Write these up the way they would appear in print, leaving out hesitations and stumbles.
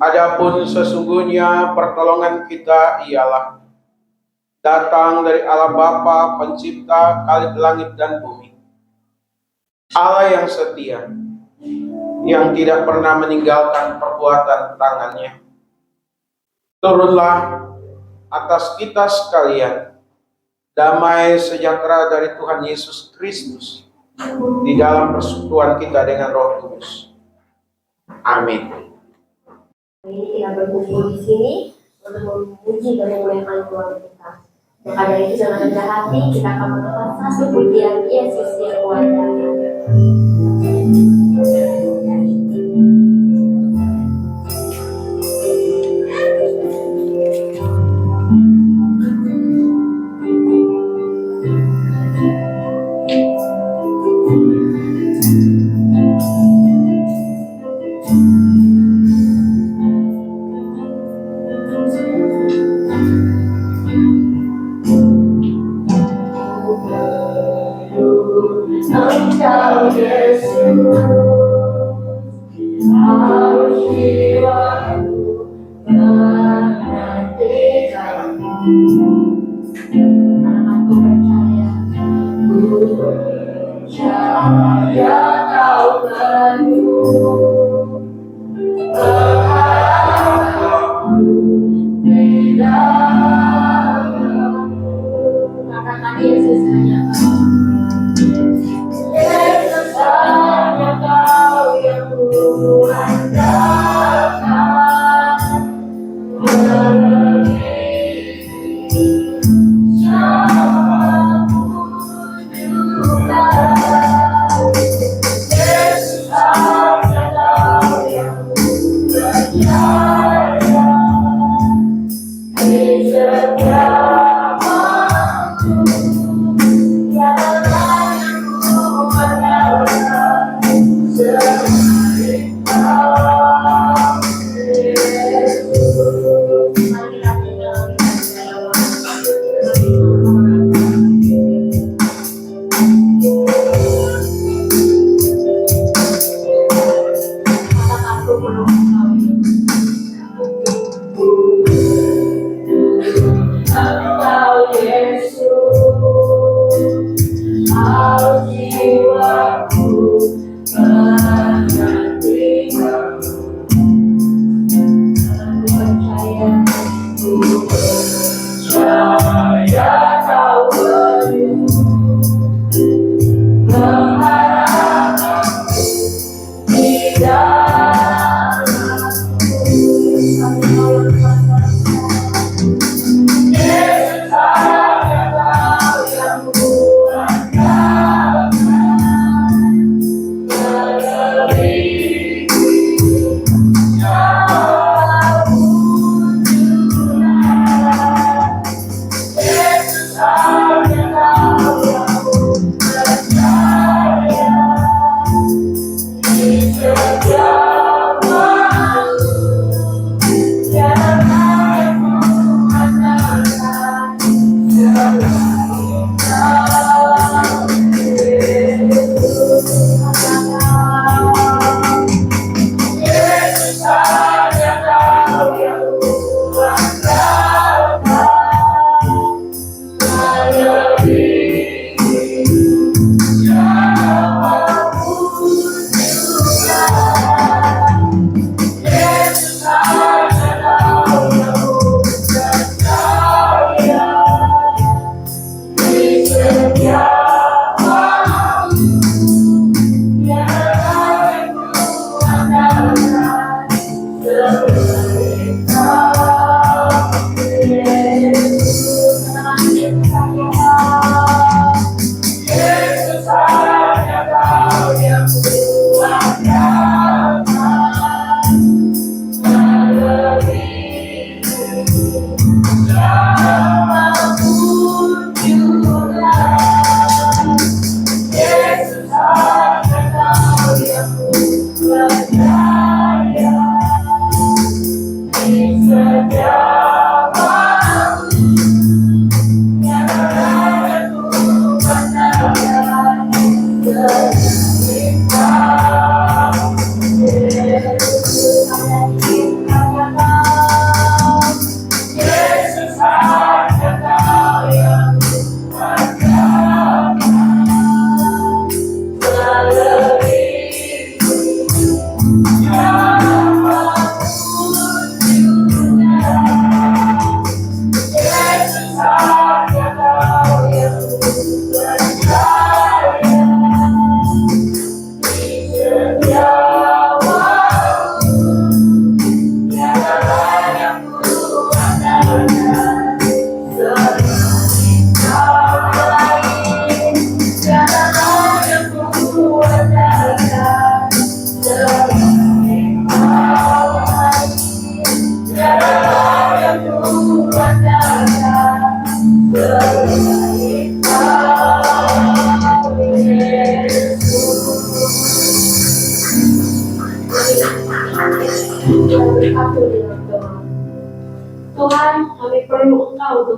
Adapun sesungguhnya pertolongan kita ialah datang dari Allah Bapa, Pencipta langit dan bumi. Allah yang setia, yang tidak pernah meninggalkan perbuatan tangannya. Turunlah atas kita sekalian damai sejahtera dari Tuhan Yesus Kristus di dalam persekutuan kita dengan Roh Kudus. Amin. Ini kita berkumpul di sini untuk memuji dan memuliakan Tuhan kita. Maka dari itu dengan rendah hati kita akan menonton satu pujian Yesus yang kuasa. Engkau Yesus, harus jiwaku menantikanmu. Karena aku percaya kau penuh pengharapanku di dalammu. Katakan Yesus hanya kau. Yesus hanya kau yang kuandalkan, melebihi siapapun juga. Yesus hanya kau yang percaya di setiap waktu. Yesus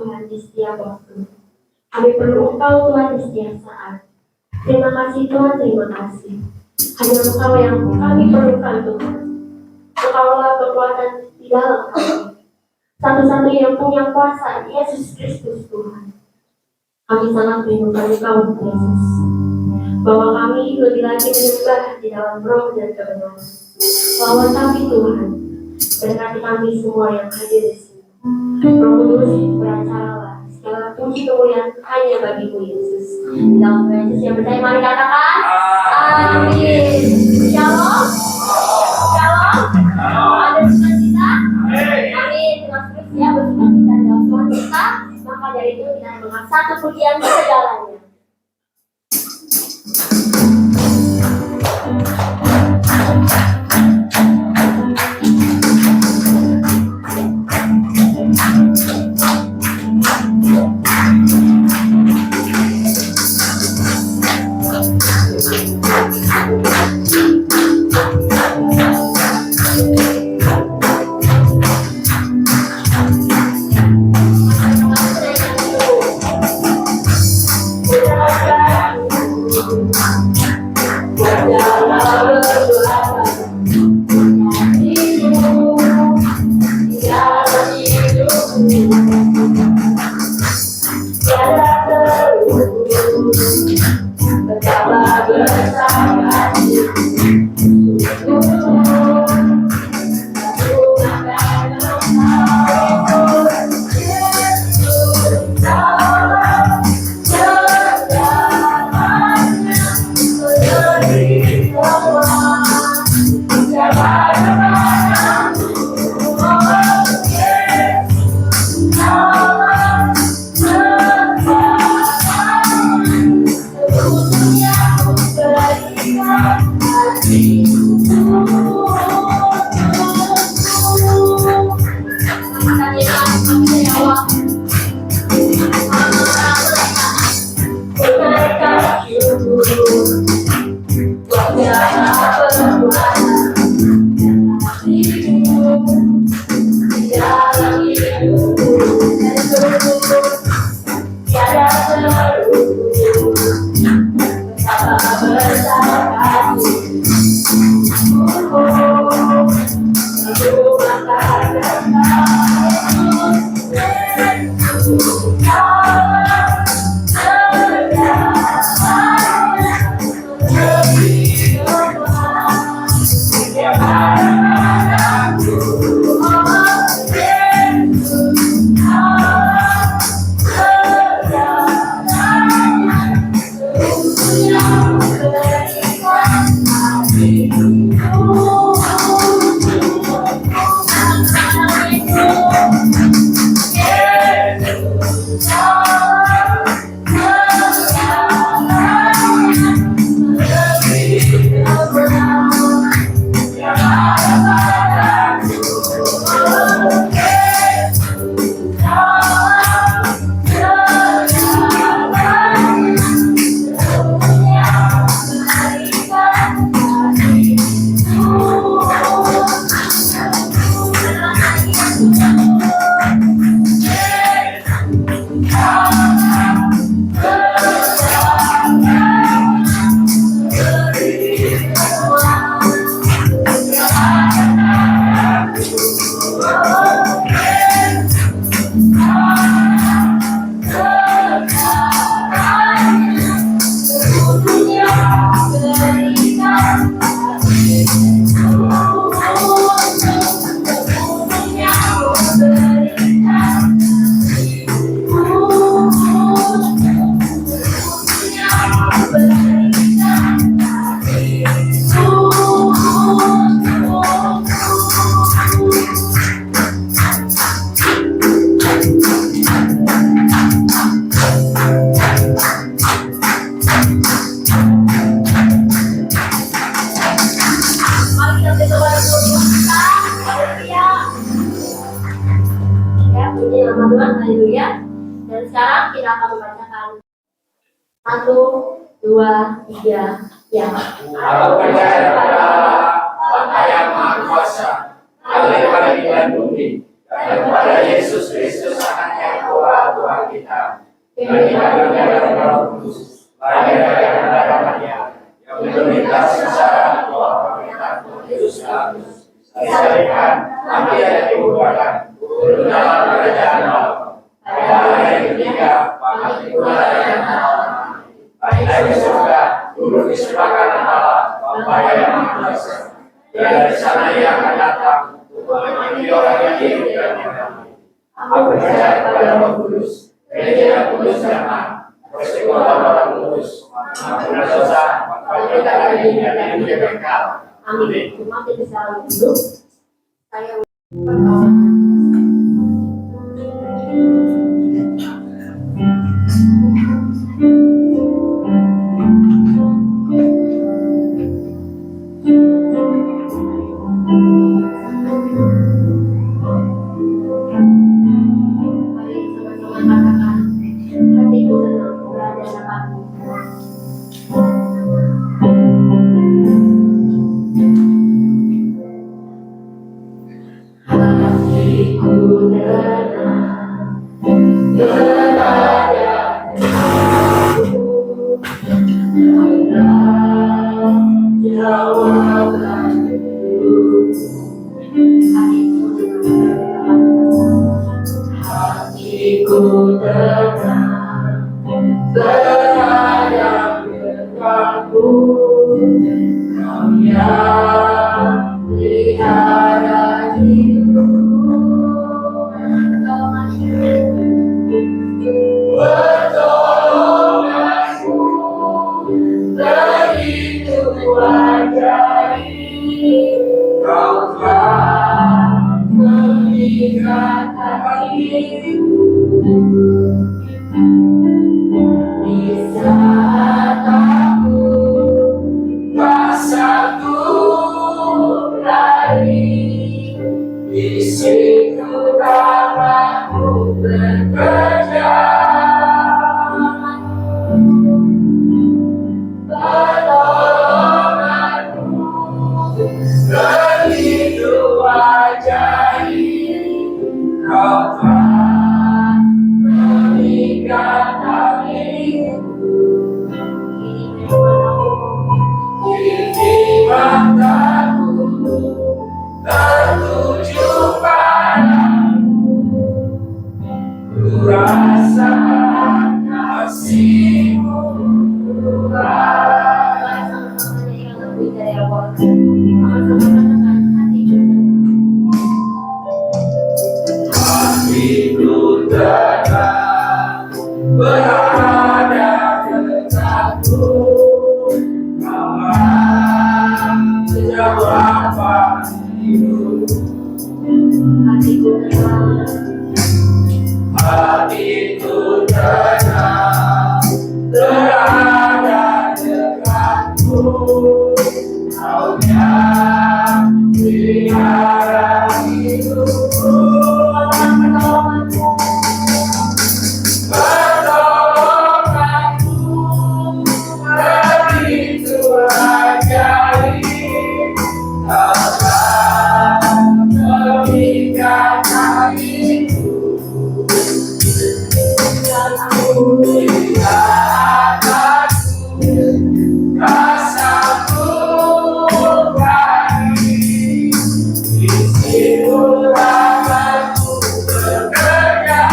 Tuhan di setiap waktu. Kami perlu Engkau Tuhan di setiap saat. Terima kasih Tuhan, terima kasih. Hanya Engkau yang kami perlukan Tuhan. Engkaulah kekuatan di dalam kami. Satu-satunya yang punya kuasa, Yesus Kristus Tuhan. Kami sangat merindukan Engkau, Yesus. Bahwa kami lebih lagi menyembah di dalam roh dan kebenaran. Bahwa kami Tuhan, berkati kami semua yang hadir di sini. Roh Kudus, beracaralah. Segala puji kemuliaan hanya bagimu, Yesus. Di dalam nama Yesus yang percaya, mari katakan amin. Shalom. Shalom. Ada sukacita? Amin. Dengan terus ya bersukacita di dalam Tuhan kita. Maka dari itu kita dengan satu pujian segalanya. Haleluya. Dan sekarang kita akan membacakan 1, 2, 3, ya. Aku percaya pada Allah, Bapa yang Maha Kuasa, Allah yang pada di bumi, dan kepada Yesus Kristus, Anaknya Tuhan, Tuhan kita, dari darah Roh Kudus, lahir dari darah Maria, yang melintasi secara Tuhan kita, Yesus Kristus, disayangkan, mati dan dikuburkan, turun dalam kerajaan Allah. Pada hari ketiga, bangkit pula dari antara mati. Naik ke surga, duduk di sebelah kanan Allah, Bapa yang Maha Kuasa. Dan dari sana Ia akan datang untuk mengambil orang yang hidup dan yang mati. Aku percaya kepada Roh Kudus, gereja yang kudus dan am, persekutuan orang kudus, pengampunan dosa, bangkit dari dunia dan hidup kekal. Amin. Mari kita duduk. Saya mari sama-sama katakan, hatiku senang berada dalam hatiku tenang berada denganmu. Allah jawablah hatiku tenang berada denganmu. Kau yang pelihara hidupku, bertolong aku, begitu ajaib. Kau telah mengikat hatiku di saat aku rasaku lari, di situ tanganmu bekerja. Pertolonganmu begitu ajaib. Kau telah mengikat hatiku. Kini mataku tertuju padamu, ku rasa kasih-Mu Tuhan. Hatiku tenang berada denganmu. Sejauh apa hidup, hatiku tenang berada denganmu. Kau yang pelihara hidupku, pertolonganmu begitu ajaib. Kau telah mengikat hatiku, dan aku lihat rasaku lari, di situ tanganmu bekerja.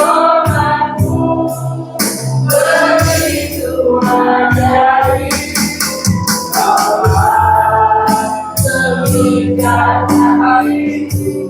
Pertolonganmu begitu ajaib. Kau telah mengikat hatiku.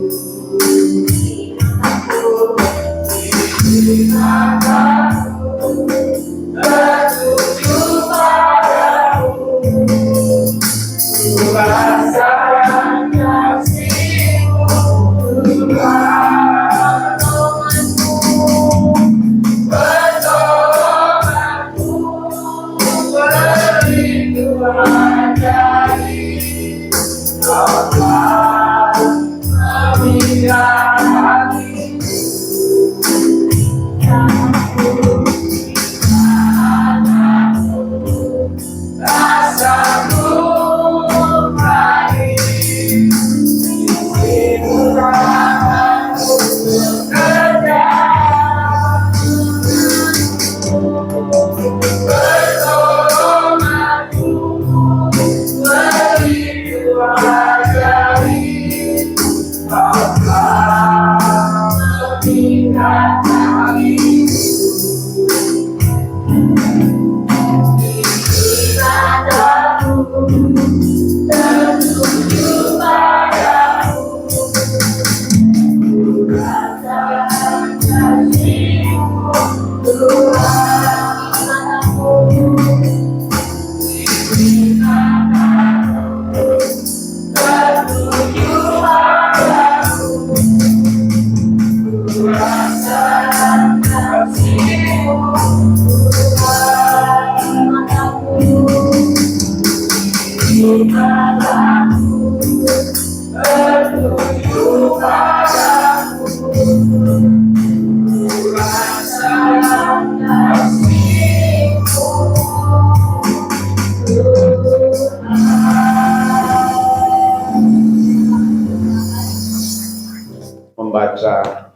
Membaca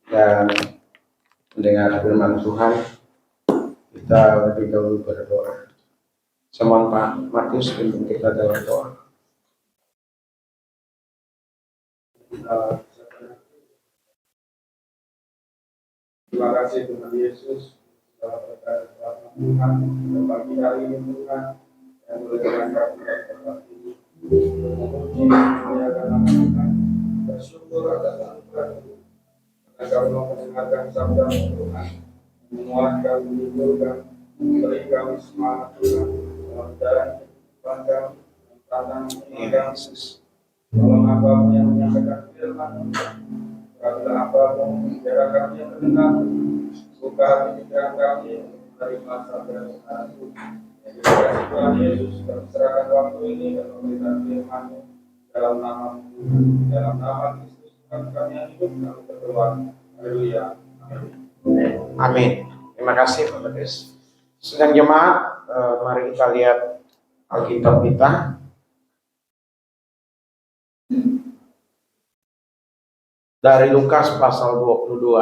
dan mendengar firman Tuhan, kita lebih dahulu berdoa. Semoga Pak Matius pimpin kita dalam doa. Terima kasih Tuhan Yesus telah berkat Tuhan dan pagi hari ini Tuhan yang boleh berangkat dari tempat ini memuji memuliakan nama Tuhan, bersyukur atas anugerah Tuhan karena Kau mau mendengarkan sabda Tuhan, menguatkan, menghiburkan, memberi kami semangat Tuhan dalam jalan kehidupan kami, tantangan meninggal. Tolong apapun yang menyampaikan firman Tuhan, apabila apapun bicara kami yang mendengar, buka hati pikiran kami menerima sabda Tuhan. Yang dikasihi Tuhan Yesus, berserahkan waktu ini dan memberikan firman-Mu dalam nama Tuhan, dalam nama Kristus Tuhan kami yang hidup, kami berdoa. Haleluya. Amin. Amin. Terima kasih Pak Matius. Sedang jemaat, mari kita lihat Alkitab kita. Dari Lukas pasal 22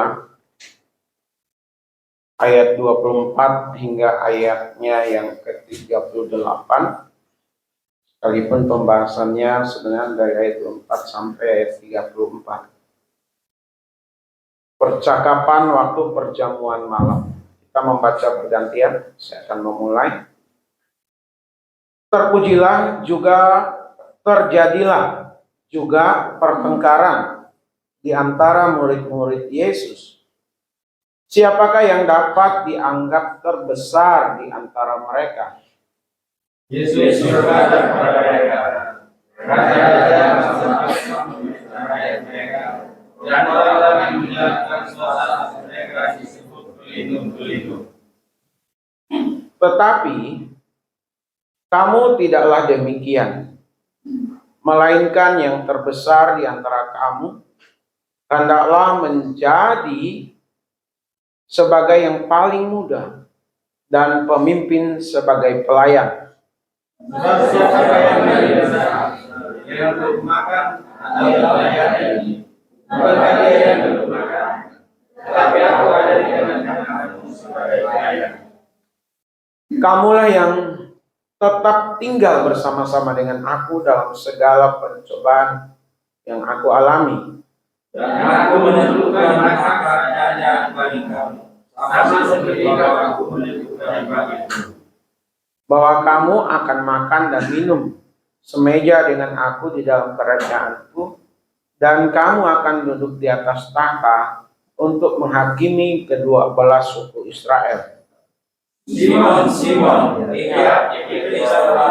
ayat 24 hingga ayatnya yang ke-38. Sekalipun pembahasannya sebenarnya dari ayat 24 sampai ayat 34. Percakapan waktu perjamuan malam. Kita membaca bergantian, saya akan memulai. Terpujilah juga, terjadilah juga pertengkaran di antara murid-murid Yesus. Siapakah yang dapat dianggap terbesar di antara mereka? Yesus berkata kepada mereka, raja-raja mereka, dan orang-orang yang menjalankan suasana mereka disebut pelindung-pelindung. Tetapi kamu tidaklah demikian, melainkan yang terbesar di antara kamu hendaklah menjadi sebagai yang paling muda dan pemimpin sebagai pelayan. Sebab siapa yang dari besar, yang belum makan adalah pelayan ini. Bukan dia yang belum makan, tetapi aku ada di tengah-tengah kamu sebagai pelayan. Kamulah yang tetap tinggal bersama-sama dengan aku dalam segala pencobaan yang aku alami. Dan aku menentukan masa kerajaan bagi kamu, sama seperti aku menentukan bagimu. Bahwa kamu akan makan dan minum semeja dengan aku di dalam kerajaanku, dan kamu akan duduk di atas tahta untuk menghakimi kedua belah suku Israel. Simon, Simon, lihat iblis telah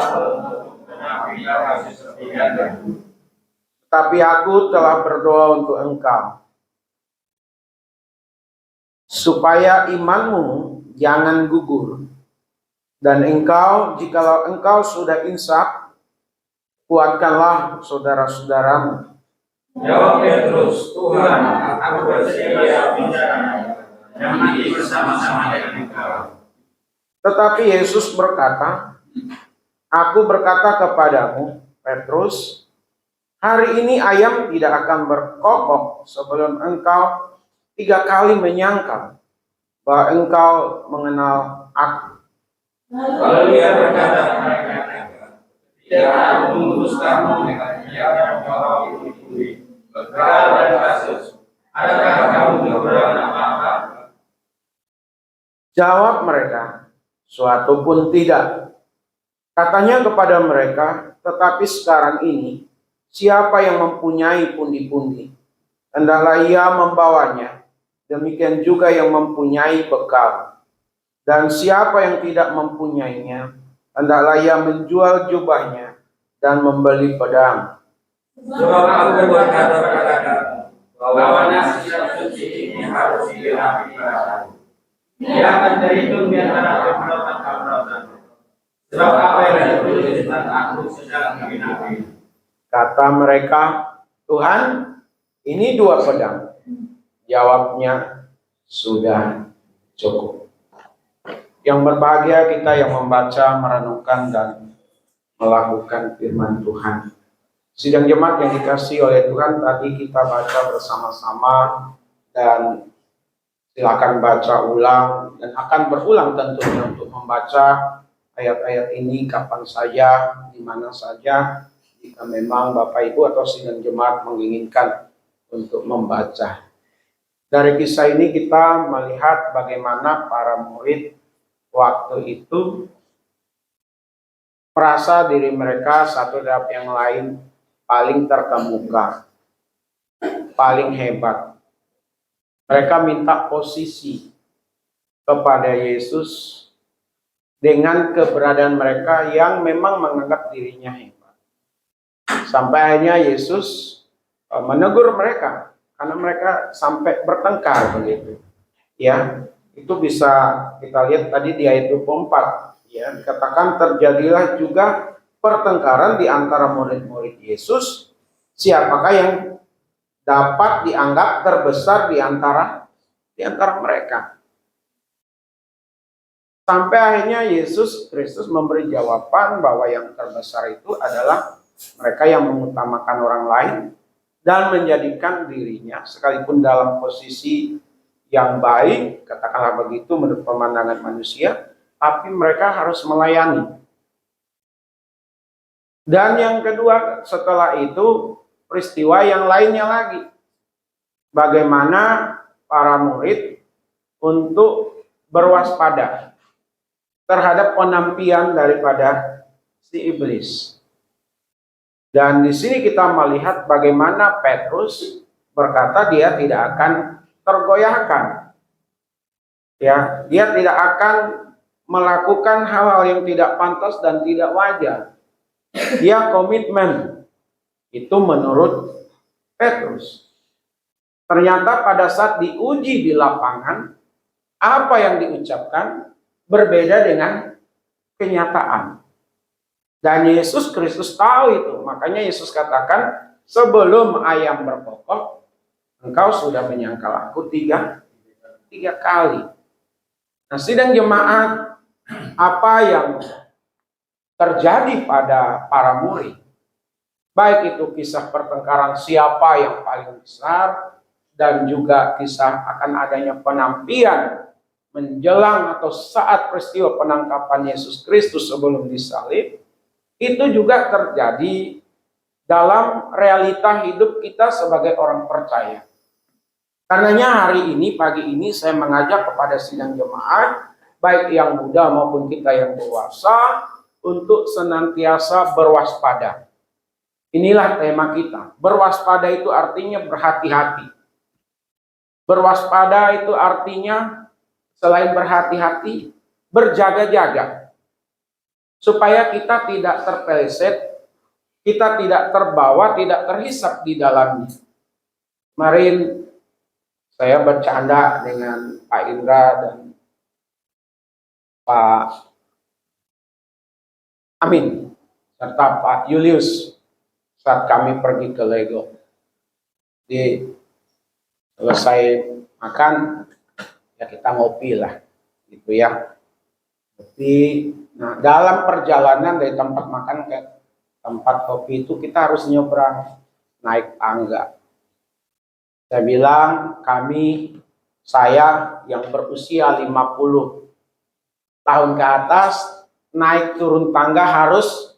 mengakui kasih setia. Tapi aku telah berdoa untuk engkau, supaya imanmu jangan gugur. Dan engkau, jikalau engkau sudah insaf, kuatkanlah saudara-saudaramu. Jawab Petrus, Tuhan, aku bersedia bicara yang mati bersama-sama dengan engkau. Tetapi Yesus berkata, aku berkata kepadamu, Petrus, hari ini ayam tidak akan berkokok sebelum engkau 3 kali menyangkal bahwa engkau mengenal aku. Lalu dia berkata kepada mereka, tidak aku mengutus kamu dengan yang kau ikuti. Berkata dan kasus, adakah kamu Jawab mereka, suatu pun tidak. Katanya kepada mereka, tetapi sekarang ini, siapa yang mempunyai pundi-pundi, hendaklah ia membawanya. Demikian juga yang mempunyai bekal. Dan siapa yang tidak mempunyainya, hendaklah ia menjual jubahnya dan membeli pedang. Sebab aku berkata kepadamu, bahwa nasi suci ini harus dirapi padamu. Dia akan terhitung di antara keberatan-keberatan. Sebab apa yang ditulis tentang aku sedang dibinapi. Kata mereka, Tuhan, ini 2 pedang. Jawabnya, sudah cukup. Yang berbahagia kita yang membaca, merenungkan, dan melakukan firman Tuhan. Sidang jemaat yang dikasihi oleh Tuhan, tadi kita baca bersama-sama, dan silakan baca ulang, dan akan berulang tentunya untuk membaca ayat-ayat ini kapan saja, di mana saja, jika memang Bapak Ibu atau sidang jemaat menginginkan untuk membaca. Dari kisah ini kita melihat bagaimana para murid waktu itu merasa diri mereka satu dari yang lain paling terkemuka, paling hebat. Mereka minta posisi kepada Yesus dengan keberadaan mereka yang memang menganggap dirinya hebat. Sampai akhirnya Yesus menegur mereka karena mereka sampai bertengkar begitu. Ya, itu bisa kita lihat tadi di ayat 24. Ya, dikatakan terjadilah juga pertengkaran di antara murid-murid Yesus. Siapakah yang dapat dianggap terbesar di antara mereka? Sampai akhirnya Yesus Kristus memberi jawaban bahwa yang terbesar itu adalah mereka yang mengutamakan orang lain dan menjadikan dirinya sekalipun dalam posisi yang baik, katakanlah begitu menurut pemandangan manusia, tapi mereka harus melayani. Dan yang kedua, setelah itu peristiwa yang lainnya lagi. Bagaimana para murid untuk berwaspada terhadap penampian daripada si iblis. Dan di sini kita melihat bagaimana Petrus berkata dia tidak akan tergoyahkan. Ya, dia tidak akan melakukan hal-hal yang tidak pantas dan tidak wajar. Dia komitmen. Itu menurut Petrus. Ternyata pada saat diuji di lapangan, apa yang diucapkan berbeda dengan kenyataan. Dan Yesus Kristus tahu itu. Makanya Yesus katakan, sebelum ayam berkokok, engkau sudah menyangkal aku tiga kali. Nah, sidang jemaat, apa yang terjadi pada para murid, baik itu kisah pertengkaran siapa yang paling besar, dan juga kisah akan adanya penampian menjelang atau saat peristiwa penangkapan Yesus Kristus sebelum disalib, itu juga terjadi dalam realita hidup kita sebagai orang percaya. Karenanya hari ini, pagi ini saya mengajak kepada sidang jemaat, baik yang muda maupun kita yang dewasa, untuk senantiasa berwaspada. Inilah tema kita. Berwaspada itu artinya berhati-hati. Berwaspada itu artinya selain berhati-hati, berjaga-jaga. Supaya kita tidak terpeleset, kita tidak terbawa, tidak terhisap di dalamnya. Kemarin saya bercanda dengan Pak Indra dan Pak Amin, serta Pak Julius saat kami pergi ke Lego. Di selesai makan, ya kita ngopi lah, gitu ya. Tapi, nah dalam perjalanan dari tempat makan ke tempat kopi itu kita harus nyebrang naik tangga. Saya bilang saya yang berusia 50 tahun ke atas naik turun tangga harus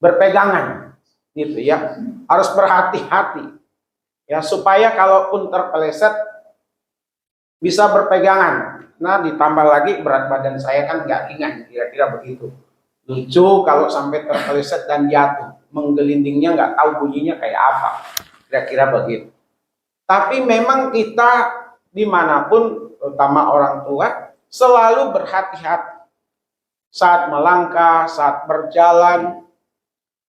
berpegangan, gitu ya, harus berhati-hati, ya supaya kalaupun terpeleset bisa berpegangan. Nah, ditambah lagi berat badan saya kan nggak ringan, kira-kira begitu. Lucu kalau sampai terpeleset dan jatuh, menggelindingnya nggak tahu bunyinya kayak apa, kira-kira begitu. Tapi memang kita dimanapun, terutama orang tua, selalu berhati-hati saat melangkah, saat berjalan,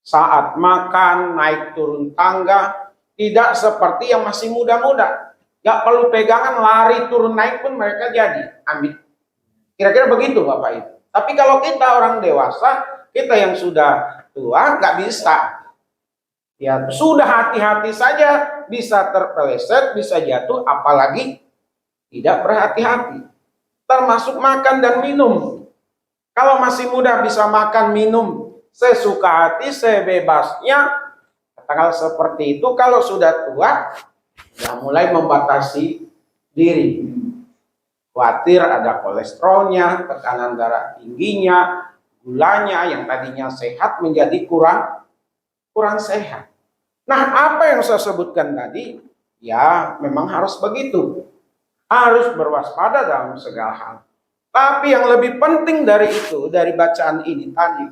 saat makan, naik turun tangga, tidak seperti yang masih muda-muda. Gak perlu pegangan, lari turun naik pun mereka jadi ambil. Kira-kira begitu Bapak Ibu. Tapi kalau kita orang dewasa, kita yang sudah tua nggak bisa. Ya sudah hati-hati saja, bisa terpeleset, bisa jatuh, apalagi tidak berhati-hati. Termasuk makan dan minum. Kalau masih muda bisa makan minum sesuka hati, sebebasnya. Katakan seperti itu. Kalau sudah tua, ya mulai membatasi diri. Khawatir ada kolesterolnya, tekanan darah tingginya, gulanya yang tadinya sehat menjadi kurang sehat. Nah, apa yang saya sebutkan tadi, ya memang harus begitu. Harus berwaspada dalam segala hal. Tapi yang lebih penting dari itu, dari bacaan ini tadi,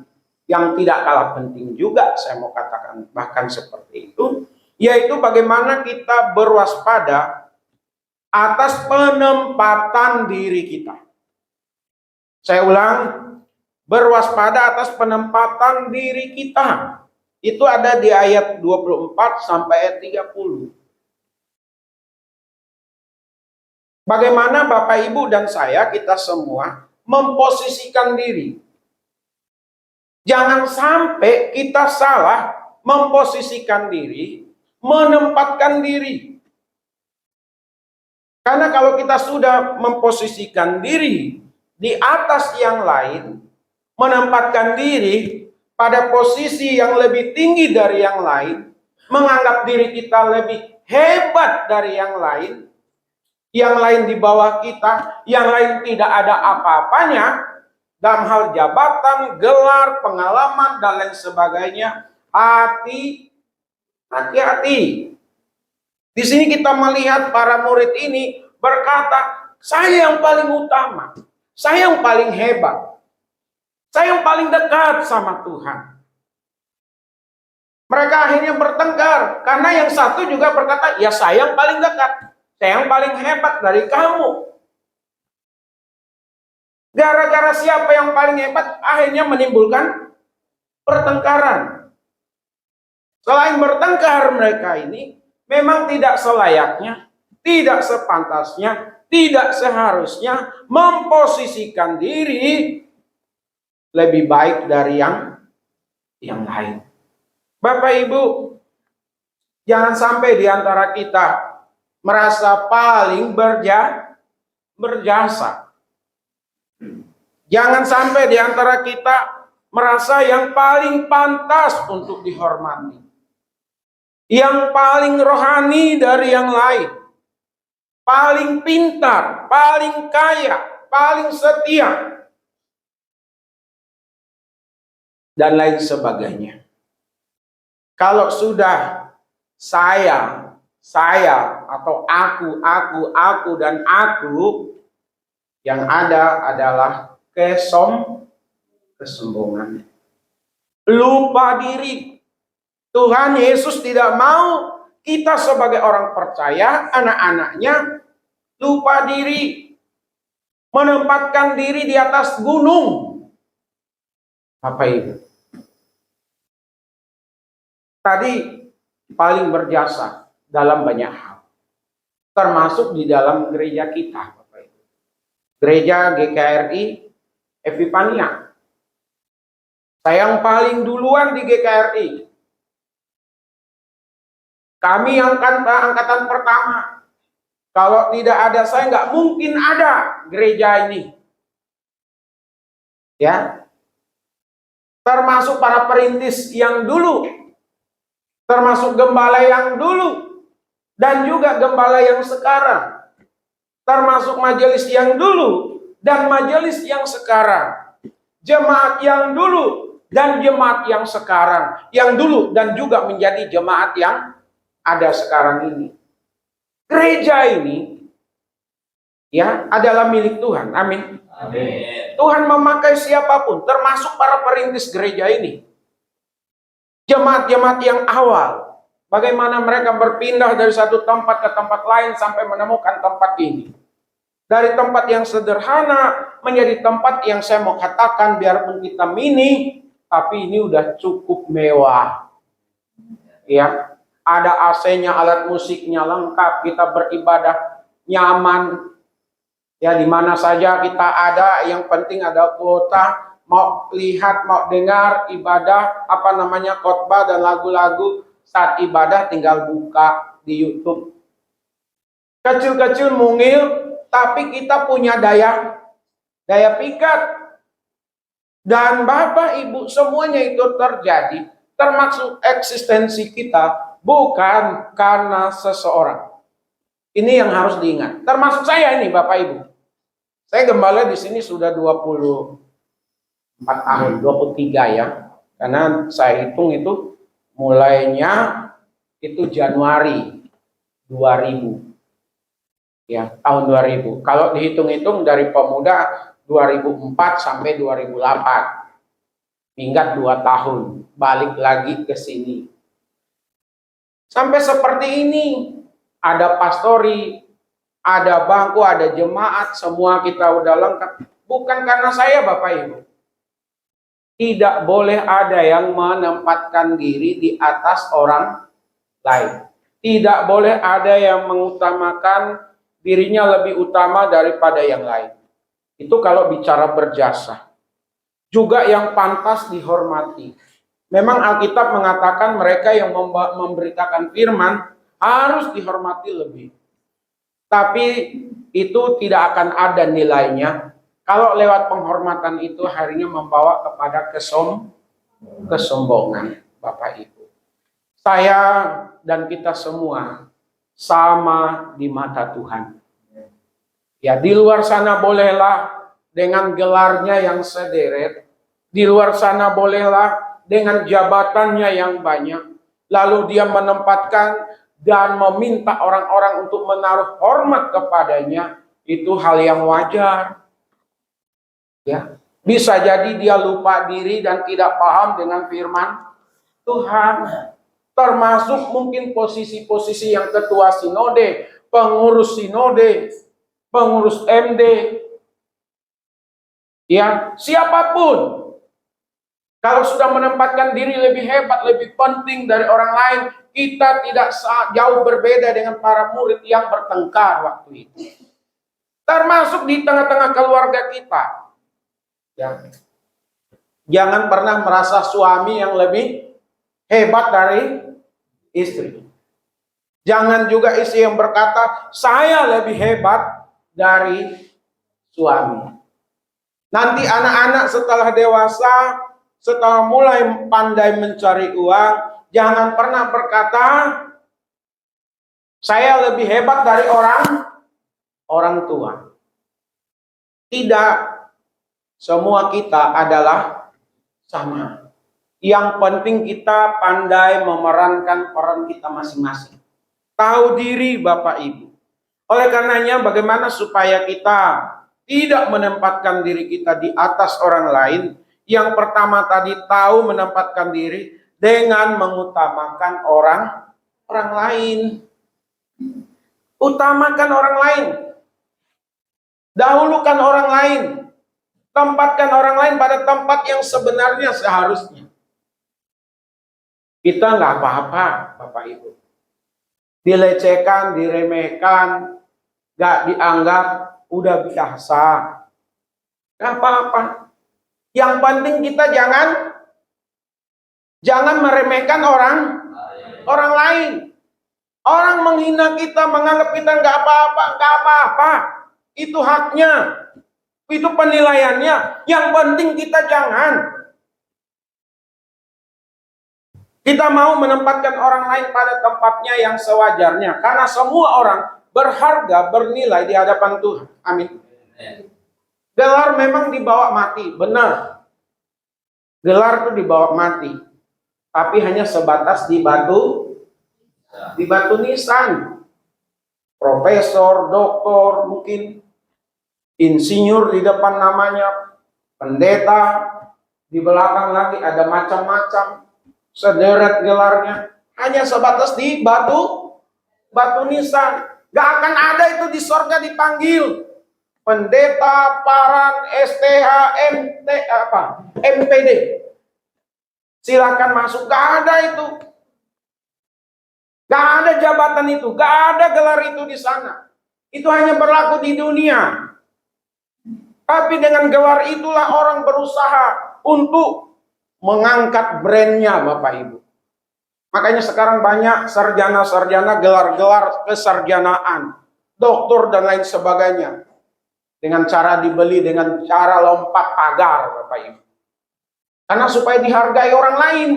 yang tidak kalah penting juga, saya mau katakan bahkan seperti itu, yaitu bagaimana kita berwaspada atas penempatan diri kita. Saya ulang, berwaspada atas penempatan diri kita. Itu ada di ayat 24 sampai ayat 30. Bagaimana Bapak Ibu dan saya, kita semua memposisikan diri. Jangan sampai kita salah memposisikan diri, menempatkan diri. Karena kalau kita sudah memposisikan diri di atas yang lain, menempatkan diri pada posisi yang lebih tinggi dari yang lain, menganggap diri kita lebih hebat dari yang lain di bawah kita, yang lain tidak ada apa-apanya, dalam hal jabatan, gelar, pengalaman, dan lain sebagainya, hati-hati. Di sini kita melihat para murid ini berkata, saya yang paling utama, saya yang paling hebat, saya yang paling dekat sama Tuhan. Mereka akhirnya bertengkar, karena yang satu juga berkata, ya saya yang paling dekat, saya yang paling hebat dari kamu. Gara-gara siapa yang paling hebat, akhirnya menimbulkan pertengkaran. Selain bertengkar, mereka ini memang tidak selayaknya, tidak sepantasnya, tidak seharusnya memposisikan diri lebih baik dari yang lain. Bapak Ibu, jangan sampai di antara kita merasa paling berjasa. Jangan sampai di antara kita merasa yang paling pantas untuk dihormati, yang paling rohani dari yang lain, paling pintar, paling kaya, paling setia, dan lain sebagainya. Kalau sudah saya atau aku, dan aku, yang ada adalah kesombongan. Lupa diri. Tuhan Yesus tidak mau kita sebagai orang percaya, anak-anaknya lupa diri, menempatkan diri di atas gunung. Bapak Ibu, tadi paling berjasa dalam banyak hal, termasuk di dalam gereja kita, Bapak Ibu. Gereja GKRI Epifania. Saya yang paling duluan di GKRI. Kami angkatan pertama. Kalau tidak ada saya, nggak mungkin ada gereja ini. Ya, termasuk para perintis yang dulu, termasuk gembala yang dulu, dan juga gembala yang sekarang, termasuk majelis yang dulu dan majelis yang sekarang, jemaat yang dulu dan jemaat yang sekarang, yang dulu dan juga menjadi jemaat yang ada sekarang ini. Gereja ini ya adalah milik Tuhan. Amin. Amin. Tuhan memakai siapapun, termasuk para perintis gereja ini. Jemaat-jemaat yang awal, bagaimana mereka berpindah dari satu tempat ke tempat lain sampai menemukan tempat ini. Dari tempat yang sederhana menjadi tempat yang saya mau katakan biarpun kita mini, tapi ini udah cukup mewah. Ya, ada AC-nya, alat musiknya lengkap, kita beribadah nyaman. Ya, di mana saja kita ada, yang penting ada kuota, mau lihat, mau dengar ibadah, khotbah dan lagu-lagu saat ibadah tinggal buka di YouTube. Kecil-kecil mungil, tapi kita punya daya pikat. Dan Bapak Ibu semuanya itu terjadi, termasuk eksistensi kita, bukan karena seseorang. Ini yang harus diingat. Termasuk saya ini Bapak Ibu. Saya gembala di sini sudah 24 tahun, 23 ya. Karena saya hitung itu mulainya itu Januari 2000. Ya, tahun 2000. Kalau dihitung-hitung dari pemuda 2004 sampai 2008. Minggat 2 tahun, balik lagi ke sini. Sampai seperti ini, ada pastori, ada bangku, ada jemaat, semua kita udah lengkap. Bukan karena saya Bapak Ibu. Tidak boleh ada yang menempatkan diri di atas orang lain. Tidak boleh ada yang mengutamakan dirinya lebih utama daripada yang lain. Itu kalau bicara berjasa. Juga yang pantas dihormati. Memang Alkitab mengatakan mereka yang memberitakan firman harus dihormati lebih. Tapi itu tidak akan ada nilainya kalau lewat penghormatan itu harinya membawa kepada kesombongan, Bapak Ibu. Saya dan kita semua sama di mata Tuhan. Ya, di luar sana bolehlah dengan gelarnya yang sederet. Di luar sana bolehlah dengan jabatannya yang banyak. Lalu dia menempatkan dan meminta orang-orang untuk menaruh hormat kepadanya. Itu hal yang wajar. Ya, bisa jadi dia lupa diri dan tidak paham dengan firman Tuhan. Termasuk mungkin posisi-posisi yang ketua sinode, pengurus sinode, pengurus MD. Ya, siapapun. Kalau sudah menempatkan diri lebih hebat, lebih penting dari orang lain, kita tidak jauh berbeda dengan para murid yang bertengkar waktu itu. Termasuk di tengah-tengah keluarga kita. Ya. Jangan pernah merasa suami yang lebih hebat dari istri. Jangan juga istri yang berkata, saya lebih hebat dari suami. Nanti anak-anak setelah dewasa, setelah mulai pandai mencari uang, jangan pernah berkata, saya lebih hebat dari orang tua. Tidak, semua kita adalah sama. Yang penting kita pandai memerankan peran kita masing-masing. Tahu diri Bapak Ibu. Oleh karenanya bagaimana supaya kita tidak menempatkan diri kita di atas orang lain. Yang pertama tadi tahu menempatkan diri dengan mengutamakan orang lain. Utamakan orang lain. Dahulukan orang lain. Tempatkan orang lain pada tempat yang sebenarnya seharusnya. Kita nggak apa-apa, Bapak Ibu. Dilecehkan, diremehkan, nggak dianggap, udah biasa. Nggak apa-apa. Yang penting kita jangan meremehkan orang lain. Orang menghina kita, menganggap kita nggak apa-apa. Itu haknya, itu penilaiannya. Yang penting kita jangan. Kita mau menempatkan orang lain pada tempatnya yang sewajarnya. Karena semua orang berharga, bernilai di hadapan Tuhan. Amin. Gelar memang dibawa mati, benar. Gelar itu dibawa mati. Tapi hanya sebatas di batu nisan. Profesor, doktor, mungkin insinyur di depan namanya, pendeta, di belakang lagi ada macam-macam, sederet gelarnya, hanya sebatas di batu nisan. Gak akan ada itu di sorga dipanggil pendeta, paran, STH, MPD. Silakan masuk, gak ada itu. Gak ada jabatan itu, gak ada gelar itu di sana. Itu hanya berlaku di dunia. Tapi dengan gelar itulah orang berusaha untuk mengangkat brandnya, Bapak Ibu. Makanya sekarang banyak sarjana-sarjana, gelar-gelar kesarjanaan, doktor dan lain sebagainya. Dengan cara dibeli, dengan cara lompat pagar, Bapak Ibu. Karena supaya dihargai orang lain.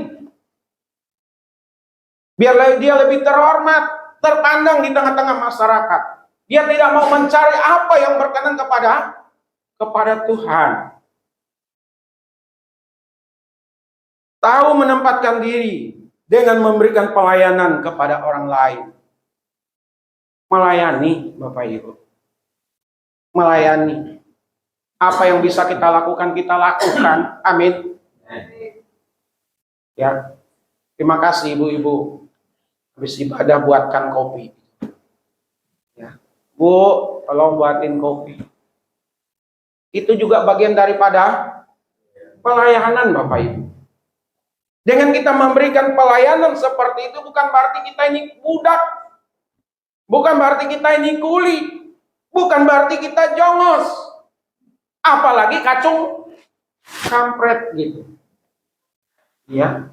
Biar dia lebih terhormat, terpandang di tengah-tengah masyarakat. Dia tidak mau mencari apa yang berkenan kepada Tuhan. Tahu menempatkan diri dengan memberikan pelayanan kepada orang lain. Melayani, Bapak Ibu. Melayani. Apa yang bisa kita lakukan, kita lakukan. Amin. Ya. Terima kasih ibu-ibu. Habis ibadah buatkan kopi. Ya. Bu, tolong buatin kopi. Itu juga bagian daripada pelayanan, Bapak Ibu. Dengan kita memberikan pelayanan seperti itu bukan berarti kita ini budak. Bukan berarti kita ini kuli. Bukan berarti kita jongos. Apalagi kacung kampret gitu. Ya.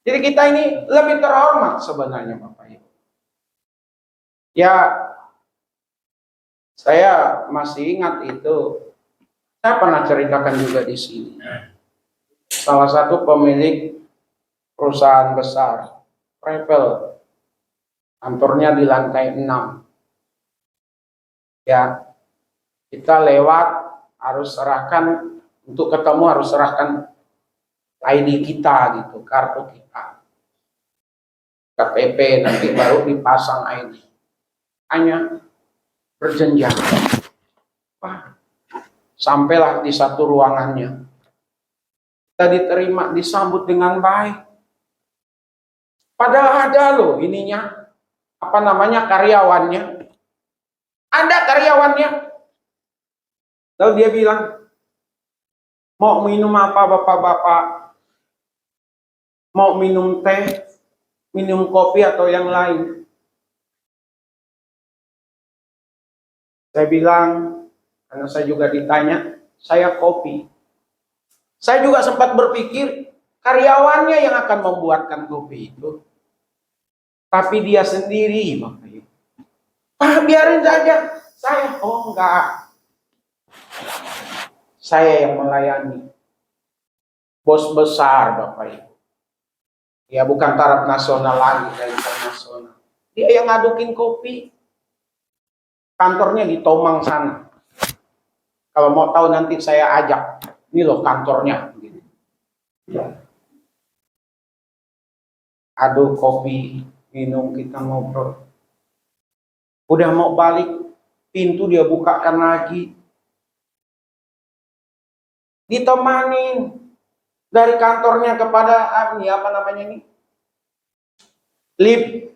Jadi kita ini lebih terhormat sebenarnya, Bapak Ibu. Ya, saya masih ingat itu. Saya pernah ceritakan juga di sini. Salah satu pemilik perusahaan besar, travel, kantornya di lantai 6. Ya, kita lewat harus serahkan, untuk ketemu harus serahkan ID kita gitu, kartu kita, KTP, nanti baru dipasang ID. Hanya berjenjang. Wah, sampailah di satu ruangannya. Kita diterima, disambut dengan baik. Padahal ada loh ininya, apa namanya, karyawannya. Ada karyawannya. Lalu dia bilang, mau minum apa bapak-bapak? Mau minum teh, minum kopi atau yang lain? Saya bilang, karena saya juga ditanya, saya kopi. Saya juga sempat berpikir, karyawannya yang akan membuatkan kopi itu. Tapi dia sendiri, Bapak Ibu. Biarin saja. Saya, enggak. Saya yang melayani. Bos besar, Bapak Ibu. Ya bukan taraf nasional lagi, dan internasional. Dia yang ngadukin kopi. Kantornya di Tomang sana. Kalau mau tahu nanti saya ajak. Ini loh kantornya. Aduh kopi, minum, kita ngobrol. Udah mau balik, pintu dia bukakan lagi. Ditemanin dari kantornya kepada ini apa namanya ini? Lift.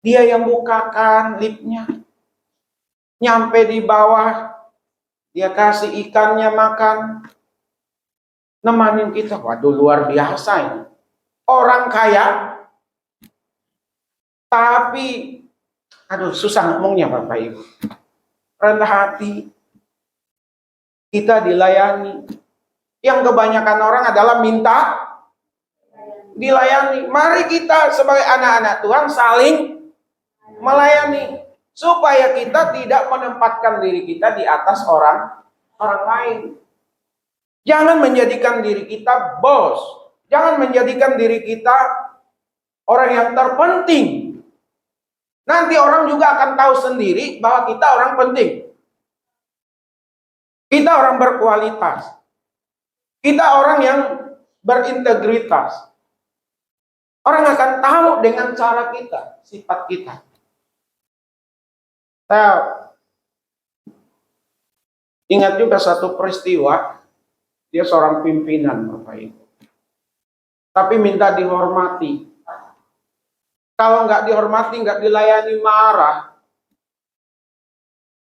Dia yang bukakan liftnya. Nyampe di bawah, dia kasih ikannya makan. Nemanin kita. Waduh, luar biasa ini. Orang kaya. Tapi, aduh susah ngomongnya Bapak Ibu. Rendah hati. Kita dilayani. Yang kebanyakan orang adalah minta dilayani. Mari kita sebagai anak-anak Tuhan saling melayani. Supaya kita tidak menempatkan diri kita di atas orang lain. Jangan menjadikan diri kita bos. Jangan menjadikan diri kita orang yang terpenting. Nanti orang juga akan tahu sendiri bahwa kita orang penting. Kita orang berkualitas. Kita orang yang berintegritas. Orang akan tahu dengan cara kita, sifat kita. Saya Ingat juga satu peristiwa, dia seorang pimpinan Bapak Ibu. Tapi minta dihormati. Kalau nggak dihormati, nggak dilayani, marah.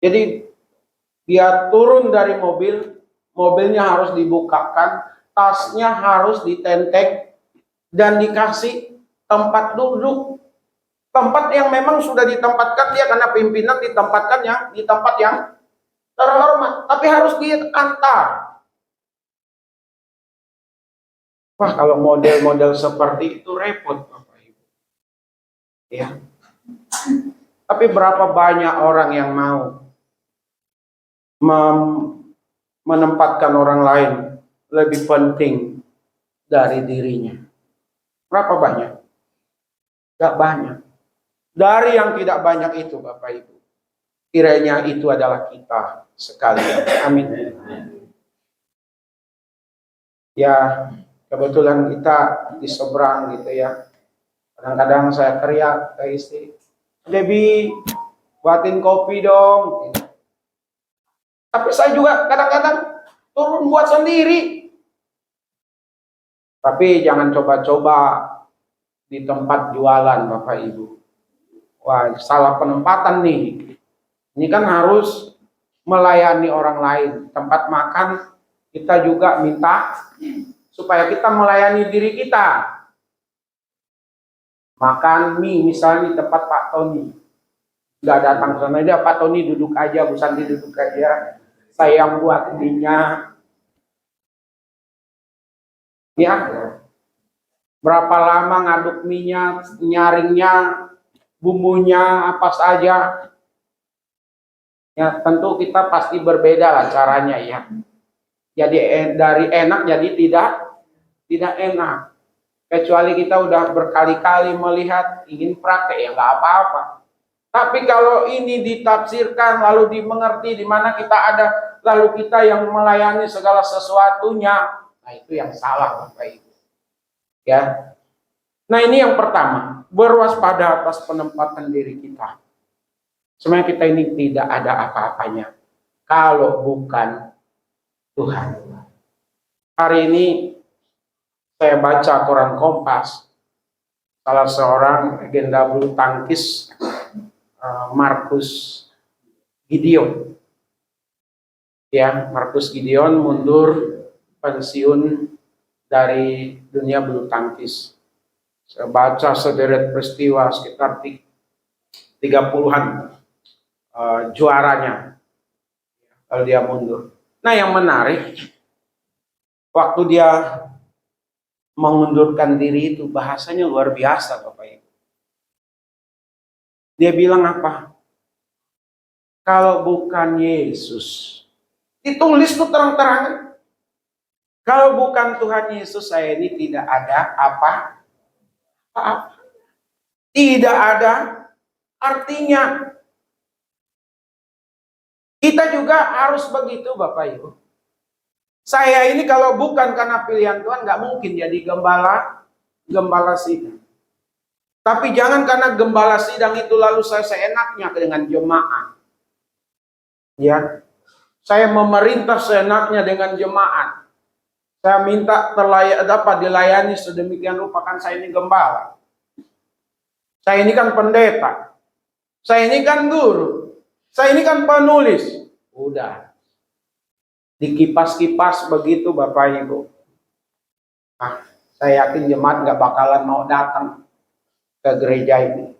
Jadi dia turun dari mobil, mobilnya harus dibukakan, tasnya harus ditenteng, dan dikasih tempat duduk. Tempat yang memang sudah ditempatkan dia karena pimpinan ditempatkan di tempat yang terhormat, tapi harus diantar. Wah, kalau model-model seperti itu repot Bapak Ibu. Ya. Tapi berapa banyak orang yang mau menempatkan orang lain lebih penting dari dirinya? Berapa banyak? Gak banyak. Dari yang tidak banyak itu Bapak Ibu, kiranya itu adalah kita sekalian. Amin. Ya, kebetulan kita di seberang gitu ya. Kadang-kadang saya teriak ke istri, "Debbie, buatin kopi dong." Tapi saya juga kadang-kadang turun buat sendiri. Tapi jangan coba-coba di tempat jualan Bapak Ibu. Wah, salah penempatan nih. Ini kan harus melayani orang lain. Tempat makan kita juga minta supaya kita melayani diri kita. Makan mie misalnya di tempat Pak Tony. Nggak datang ke sana, dia Pak Tony duduk aja, Bu Santi duduk aja. Saya yang buat mie-nya. Ya. Berapa lama ngaduk mie-nya, nyaringnya, bumbunya apa saja. Ya, tentu kita pasti berbeda lah caranya ya. Jadi dari enak jadi tidak enak. Kecuali kita udah berkali-kali melihat ingin praktek ya nggak apa-apa. Tapi kalau ini ditafsirkan lalu dimengerti di mana kita ada lalu kita yang melayani segala sesuatunya, nah itu yang salah Bapak Ibu. Ya. Nah, ini yang pertama, berwaspada atas penempatan diri kita. Sebenarnya kita ini tidak ada apa-apanya kalau bukan Tuhan. Hari ini saya baca koran Kompas, salah seorang legenda bulu tangkis, Marcus Gideon. Ya, Marcus Gideon mundur pensiun dari dunia bulu tangkis. Saya baca sederet peristiwa sekitar 30-an juaranya kalau dia mundur. Nah, yang menarik, waktu dia mengundurkan diri itu bahasanya luar biasa Bapak Ibu. Dia bilang apa? Kalau bukan Yesus, ditulis tuh terang-terangan. Kalau bukan Tuhan Yesus, saya ini tidak ada apa-apa. Tidak ada artinya. Kita juga harus begitu Bapak Ibu. Saya ini kalau bukan karena pilihan Tuhan nggak mungkin jadi gembala sidang. Tapi jangan karena gembala sidang itu lalu saya seenaknya dengan jemaat. Ya, saya memerintah seenaknya dengan jemaat. Saya minta dapat dilayani sedemikian rupa, kan saya ini gembala. Saya ini kan pendeta. Saya ini kan guru. Saya ini kan penulis. Udah. Dikipas-kipas begitu Bapak Ibu. Nah, saya yakin jemaat nggak bakalan mau datang ke gereja ini.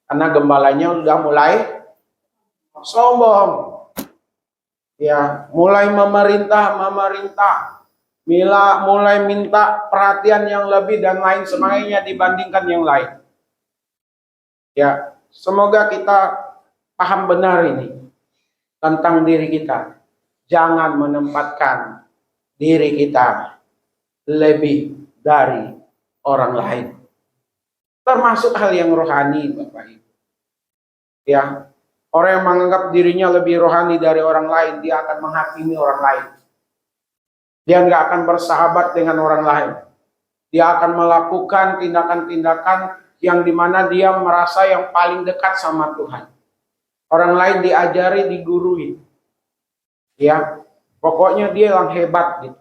Karena gembalanya udah mulai sombong. Ya, mulai memerintah. Mulai minta perhatian yang lebih dan lain sebagainya dibandingkan yang lain. Ya, semoga kita paham benar ini tentang diri kita. Jangan menempatkan diri kita lebih dari orang lain. Termasuk hal yang rohani, Bapak Ibu. Ya, orang yang menganggap dirinya lebih rohani dari orang lain, dia akan menghakimi orang lain. Dia nggak akan bersahabat dengan orang lain. Dia akan melakukan tindakan-tindakan yang dimana dia merasa yang paling dekat sama Tuhan. Orang lain diajari, digurui. Ya, Pokoknya dia yang hebat gitu.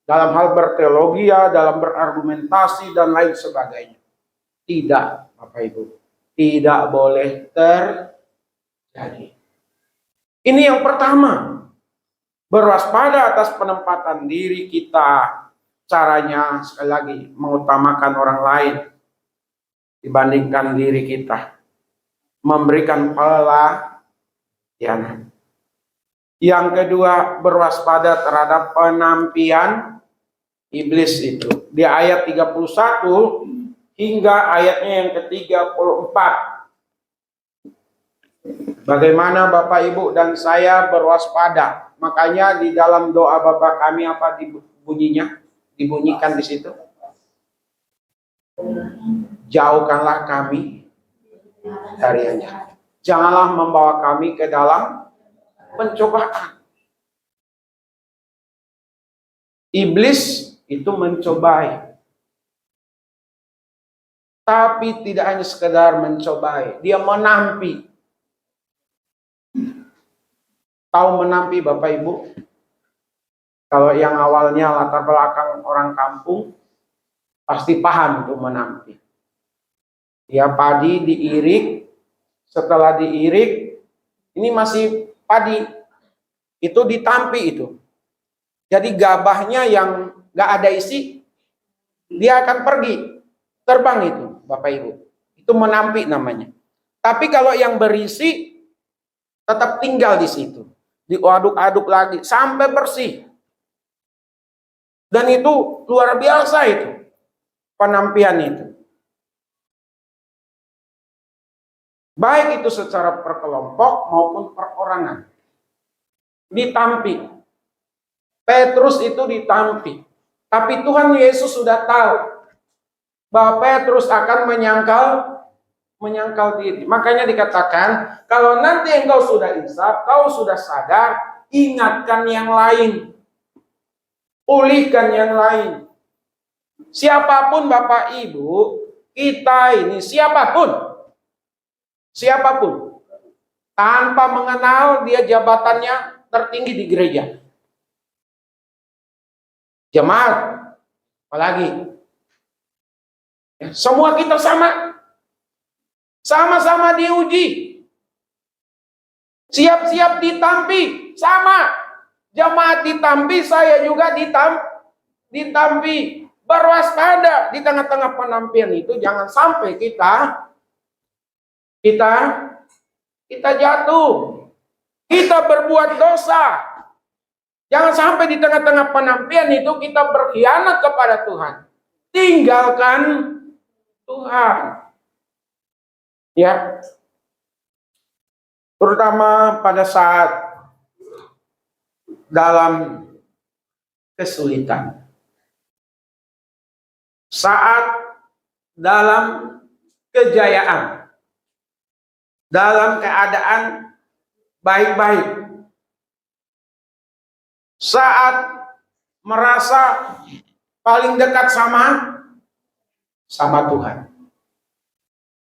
Dalam hal berteologi, dalam berargumentasi dan lain sebagainya. Tidak, Bapak Ibu. Tidak boleh terjadi. Ini yang pertama. Berwaspada atas penempatan diri kita. Caranya sekali lagi mengutamakan orang lain dibandingkan diri kita. Memberikan pelayanan. Yang kedua, berwaspada terhadap penampian iblis itu. Di ayat 31 hingga ayatnya yang ke-34. Bagaimana Bapak Ibu dan saya berwaspada. Makanya di dalam doa Bapa kami apa dibunyikan di situ? Jauhkanlah kami dari yang jahat. Janganlah membawa kami ke dalam pencobaan. Iblis itu mencobai. Tapi tidak hanya sekedar mencobai, dia menampi. Tahu menampi Bapak Ibu? Kalau yang awalnya latar belakang orang kampung, pasti paham untuk menampi. Ya, padi diirik, setelah diirik, ini masih padi, itu ditampi itu. Jadi gabahnya yang gak ada isi, dia akan pergi, terbang itu Bapak Ibu. Itu menampi namanya. Tapi kalau yang berisi, tetap tinggal di situ. Diaduk-aduk lagi, sampai bersih. Dan itu luar biasa itu, penampian itu. Baik itu secara perkelompok maupun perorangan. Ditampi. Petrus itu ditampi. Tapi Tuhan Yesus sudah tahu bahwa Petrus akan menyangkal diri. Makanya dikatakan, kalau nanti engkau sudah insaf, kau sudah sadar, ingatkan yang lain. Pulihkan yang lain. Siapapun Bapak Ibu, kita ini siapapun, tanpa mengenal dia jabatannya tertinggi di gereja, jemaat, apalagi ya, semua kita sama-sama diuji, siap-siap ditampi, sama jemaat ditampi, saya juga ditampi. Berwaspada di tengah-tengah penampian itu, jangan sampai kita jatuh, kita berbuat dosa. Jangan sampai di tengah-tengah penampian itu kita berkhianat kepada Tuhan. Tinggalkan Tuhan. Ya. Terutama pada saat dalam kesulitan. Saat dalam kejayaan. Dalam keadaan baik-baik. Saat merasa paling dekat sama Tuhan.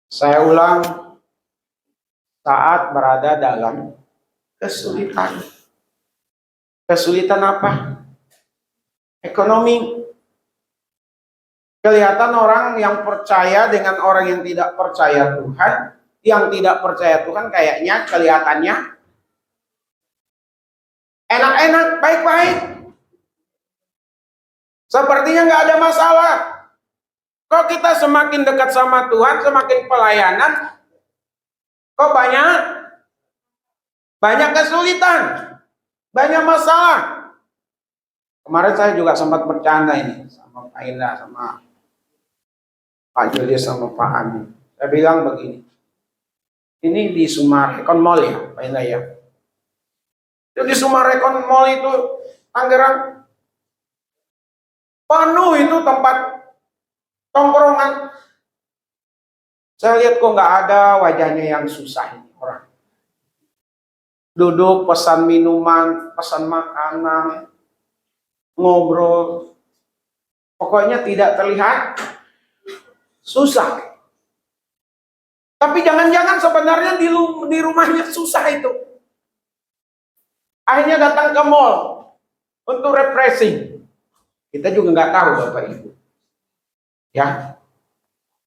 Saya ulang, saat berada dalam kesulitan. Kesulitan apa? Ekonomi. Kelihatan orang yang percaya dengan orang yang tidak percaya Tuhan. Yang tidak percaya Tuhan kayaknya kelihatannya enak-enak, baik-baik. Sepertinya nggak ada masalah. Kok kita semakin dekat sama Tuhan, semakin pelayanan, kok banyak kesulitan, banyak masalah. Kemarin saya juga sempat bercanda ini sama Pak Indra, sama Pak Julius, sama Pak Amin. Saya bilang begini, ini di Sumarekon Mall ya, Pak Indra ya. Itu di Sumarekon Mall itu, Tangerang, penuh itu tempat tongkrongan. Saya lihat kok nggak ada wajahnya yang susah ini orang. Duduk, pesan minuman, pesan makanan, ngobrol. Pokoknya tidak terlihat susah. Tapi jangan-jangan sebenarnya di rumahnya susah itu. Akhirnya datang ke mall. untuk refreshing. Kita juga nggak tahu Bapak Ibu. Ya.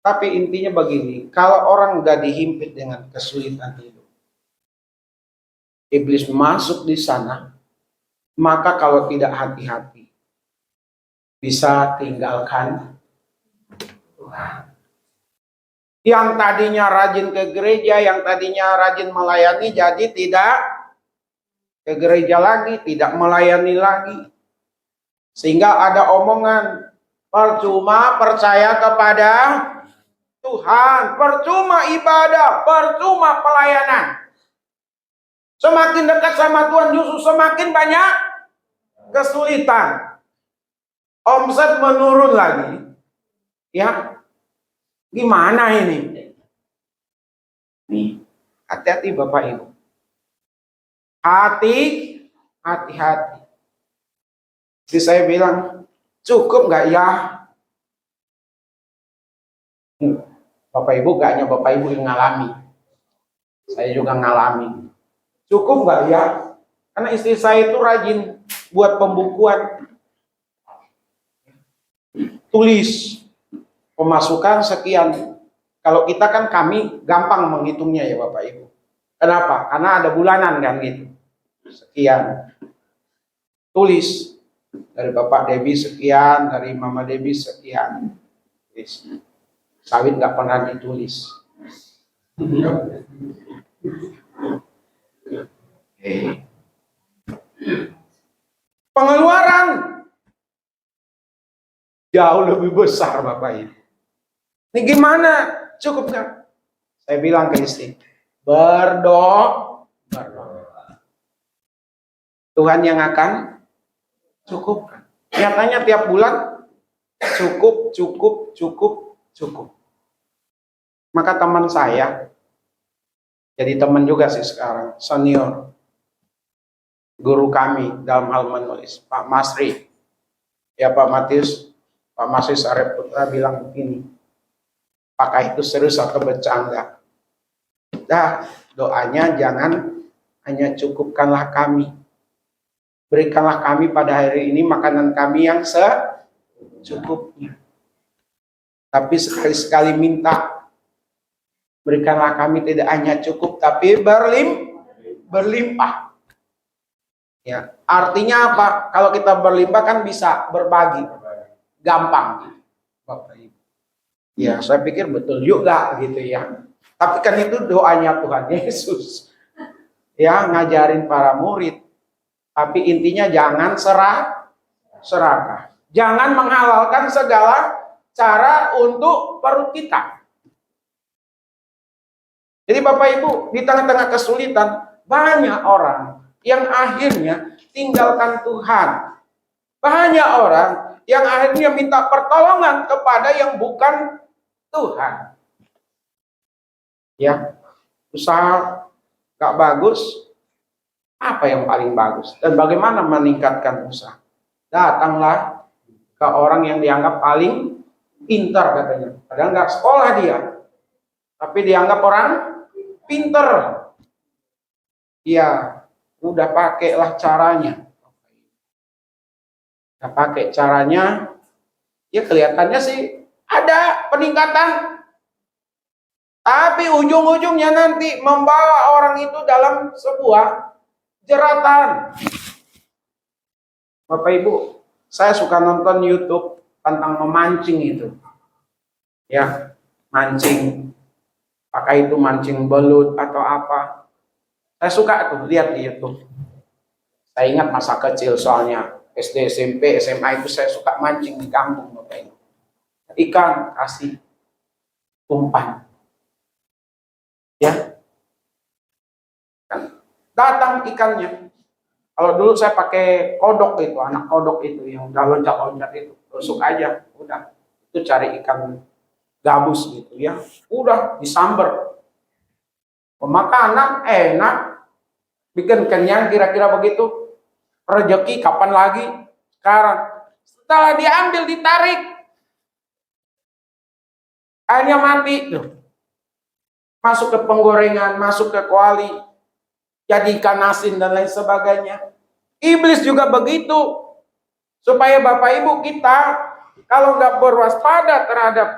Tapi intinya begini, kalau orang udah dihimpit dengan kesulitan hidup, iblis masuk di sana, maka kalau tidak hati-hati, bisa tinggalkan Tuhan. Yang tadinya rajin ke gereja, yang tadinya rajin melayani, jadi tidak ke gereja lagi, tidak melayani lagi. Sehingga ada omongan, percuma percaya kepada Tuhan, percuma ibadah, percuma pelayanan. Semakin dekat sama Tuhan justru semakin banyak kesulitan. Omset menurun lagi. Ya, gimana ini? Nih, hati-hati Bapak Ibu. Hati-hati. Jadi saya bilang, cukup nggak ya? Bapak Ibu, gak hanya Bapak Ibu yang ngalami. Saya juga ngalami. Cukup nggak ya? Karena istri saya itu rajin buat pembukuan. Tulis pemasukan sekian. Kalau kita kan kami gampang menghitungnya ya Bapak Ibu. Kenapa? Karena ada bulanan kan gitu. Sekian. Tulis. Dari Bapak Debbie sekian, dari Mama Debbie sekian. Tulis. Sawit nggak pernah ditulis. Pengeluaran jauh lebih besar Bapak Ibu. Ini gimana? Cukup nggak? Saya bilang ke istri, berdoa. Tuhan yang akan cukupkan. Nyatanya tiap bulan cukup. Maka teman saya, jadi teman juga sih sekarang, senior, guru kami dalam hal menulis, Pak Masri, ya Pak Matius, Pak Masri Sareputra bilang begini, apakah itu serius atau bercanda? Dah, doanya jangan hanya cukupkanlah kami, berikanlah kami pada hari ini makanan kami yang secukupnya. Tapi sekali-sekali minta, berikanlah kami tidak hanya cukup, tapi berlimpah. Ya, artinya apa? Kalau kita berlimpah kan bisa berbagi, gampang, Bapak Ibu. Ya, saya pikir betul juga gitu ya. Tapi kan itu doanya Tuhan Yesus, ya ngajarin para murid. Tapi intinya jangan serakah, jangan menghalalkan segala cara untuk perut kita. Jadi Bapak Ibu, di tengah-tengah kesulitan, banyak orang yang akhirnya tinggalkan Tuhan. Banyak orang yang akhirnya minta pertolongan kepada yang bukan Tuhan. Ya, usaha gak bagus, apa yang paling bagus? Dan bagaimana meningkatkan usaha? Datanglah ke orang yang dianggap paling pintar katanya. Padahal nggak sekolah dia, tapi dianggap orang pintar. Ya, udah pakailah caranya. Udah pakai caranya, ya kelihatannya sih ada peningkatan. Tapi ujung-ujungnya nanti membawa orang itu dalam sebuah jeratan. Bapak Ibu, saya suka nonton YouTube tentang memancing itu. Ya, mancing. Apakah itu mancing belut atau apa. Saya suka tuh lihat di YouTube. Saya ingat masa kecil soalnya. SD, SMP, SMA itu saya suka mancing di kampung Bapak Ibu. Ikan kasih umpan. Ya. Datang ikannya. Kalau dulu saya pakai kodok itu, anak kodok itu yang udah loncat-loncat itu. Tusuk aja, udah. Itu cari ikan gabus gitu ya, udah disamber, makanan enak, bikin kenyang, kira-kira begitu. Rezeki kapan lagi? Sekarang. Setelah diambil, ditarik, akhirnya mati tuh. Masuk ke penggorengan, masuk ke kuali, jadi ikan asin dan lain sebagainya. Iblis juga begitu. Supaya Bapak Ibu kita kalau nggak berwaspada terhadap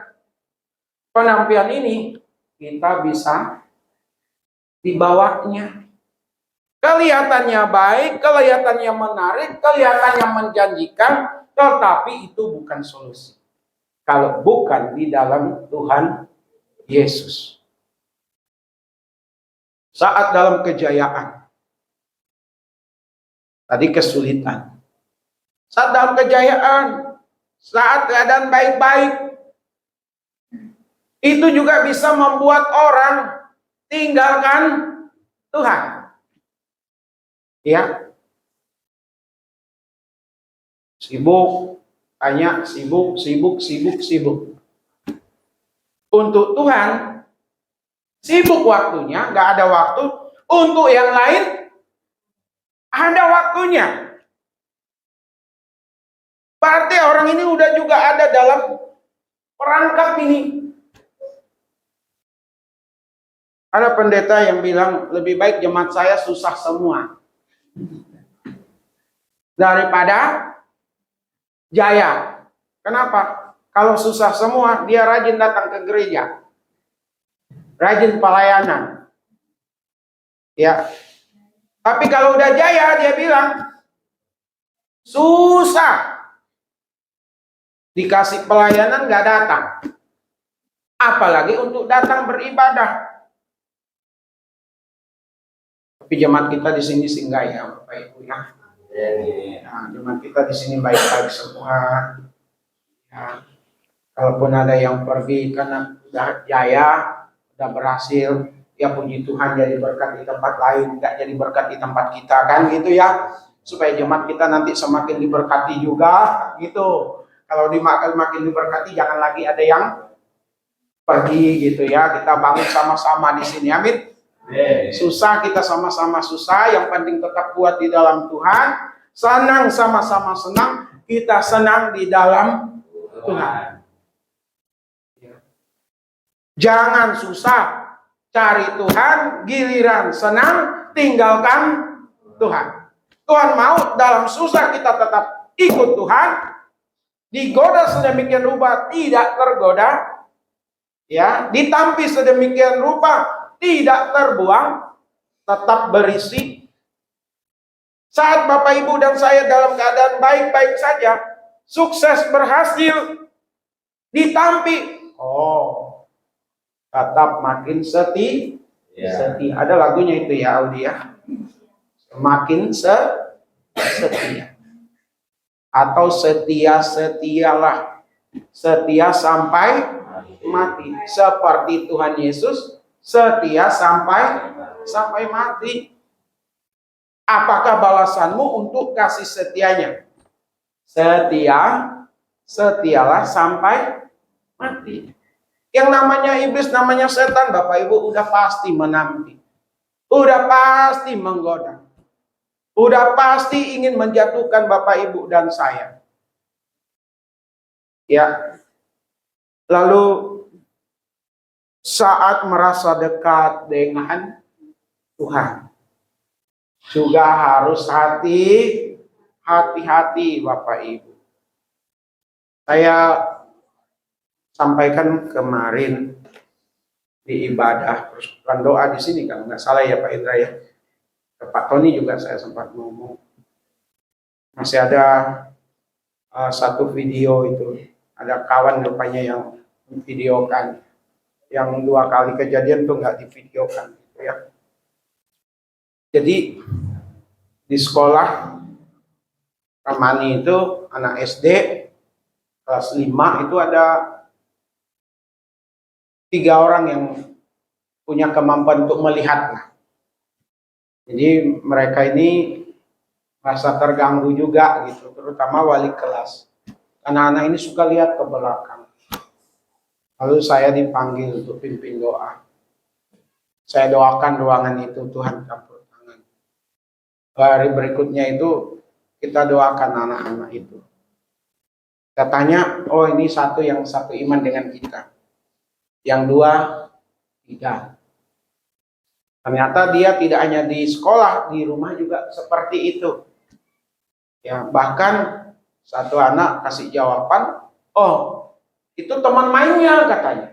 penampilan ini, kita bisa dibawanya. Kelihatannya baik, kelihatannya menarik, kelihatannya menjanjikan, tetapi itu bukan solusi. Kalau bukan di dalam Tuhan Yesus. Saat dalam kejayaan, tadi kesulitan. Saat dalam kejayaan, saat keadaan baik-baik, itu juga bisa membuat orang tinggalkan Tuhan. Ya, sibuk, tanya, sibuk. Untuk Tuhan, sibuk waktunya, nggak ada waktu. Untuk yang lain, ada waktunya. Berarti orang ini udah juga ada dalam perangkap ini. Ada pendeta yang bilang, lebih baik jemaat saya susah semua daripada jaya. Kenapa? Kalau susah semua, dia rajin datang ke gereja, rajin pelayanan. Ya. Tapi kalau udah jaya, dia bilang susah. Dikasih pelayanan nggak datang. Apalagi untuk datang beribadah. Tapi jemaat kita di sini singgah ya, Bapak Ibu ya. Nah, jemaat kita di sini baik-baik semua. Ya. Kalaupun ada yang pergi karena udah jaya, udah berhasil, ya puji Tuhan jadi berkat di tempat lain, nggak jadi berkat di tempat kita kan gitu ya. Supaya jemaat kita nanti semakin diberkati juga gitu. Kalau makin diberkati, jangan lagi ada yang pergi gitu ya. Kita bangun sama-sama di sini, amin. Susah kita sama-sama susah, yang penting tetap kuat di dalam Tuhan. Senang sama-sama senang, kita senang di dalam Tuhan. Jangan susah cari Tuhan, giliran senang tinggalkan Tuhan. Tuhan mau dalam susah kita tetap ikut Tuhan, digoda sedemikian rupa tidak tergoda, ya, ditampi sedemikian rupa tidak terbuang, tetap berisi. Saat Bapak Ibu dan saya dalam keadaan baik-baik saja, sukses berhasil, ditampi, tetap makin setia. Ada lagunya itu ya, Audi ya. Semakin setia. Atau setialah. Setia sampai mati. Seperti Tuhan Yesus setia sampai mati. Apakah balasanmu untuk kasih setianya? Setialah sampai mati. Yang namanya iblis, namanya setan, Bapak Ibu udah pasti menanti. Udah pasti menggoda. Udah pasti ingin menjatuhkan Bapak Ibu dan saya. Ya. Lalu saat merasa dekat dengan Tuhan, juga harus hati-hati Bapak Ibu. Saya sampaikan kemarin di ibadah persekutuan doa di sini, kalau nggak salah ya Pak Indra ya. Ke Pak Tony juga saya sempat ngomong. Masih ada satu video itu, ada kawan rupanya yang memvideokan. Yang 2 kali kejadian tuh nggak divideokan gitu ya. Jadi di sekolah Ramani itu anak SD kelas 5 itu ada 3 orang yang punya kemampuan untuk melihat. Jadi mereka ini merasa terganggu juga gitu, terutama wali kelas. Anak-anak ini suka lihat ke belakang. Lalu saya dipanggil untuk pimpin doa. Saya doakan ruangan itu, Tuhan campur tangan. Hari berikutnya itu kita doakan anak-anak itu. Katanya, oh ini satu yang satu iman dengan kita. Yang 2 tidak. Ternyata dia tidak hanya di sekolah, di rumah juga seperti itu. Ya, bahkan Satu anak kasih jawaban, oh itu teman mainnya katanya.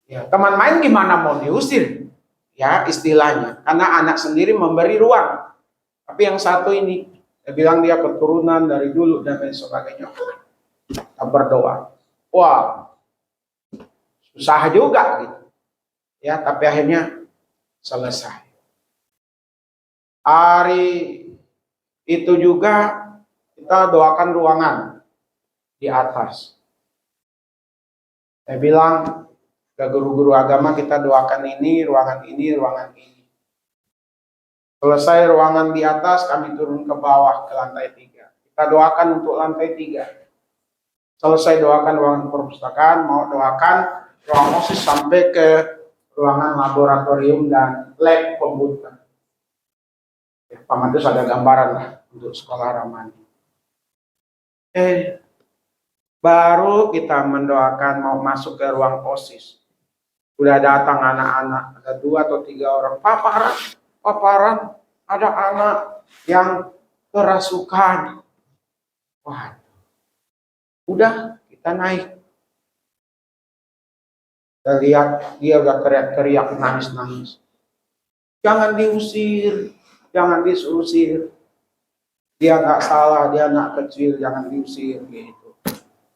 Ya, teman main gimana mau diusir? Ya istilahnya, karena anak sendiri memberi ruang. Tapi yang satu ini, dia bilang dia keturunan dari dulu dan lain sebagainya. Kita berdoa. Wah, susah juga gitu. Ya, tapi akhirnya selesai. Hari itu juga kita doakan ruangan di atas. Saya bilang ke guru-guru agama, kita doakan ini, ruangan ini, ruangan ini. Selesai ruangan di atas, kami turun ke bawah ke lantai 3. Kita doakan untuk lantai 3. Selesai doakan ruangan perpustakaan, mau doakan ruang OSIS sampai ke ruangan laboratorium dan lab komputer. Ya, Pak Madus ada gambaran lah untuk sekolah Ramani. Baru kita mendoakan mau masuk ke ruang OSIS. Udah datang anak-anak, ada 2 atau 3 orang. Paparan, ada anak yang kerasukan. Wah, udah kita naik. Kita lihat dia udah teriak-teriak, nangis-nangis. Jangan diusir, jangan diusir. Dia nggak salah, dia anak kecil, jangan diusir gitu.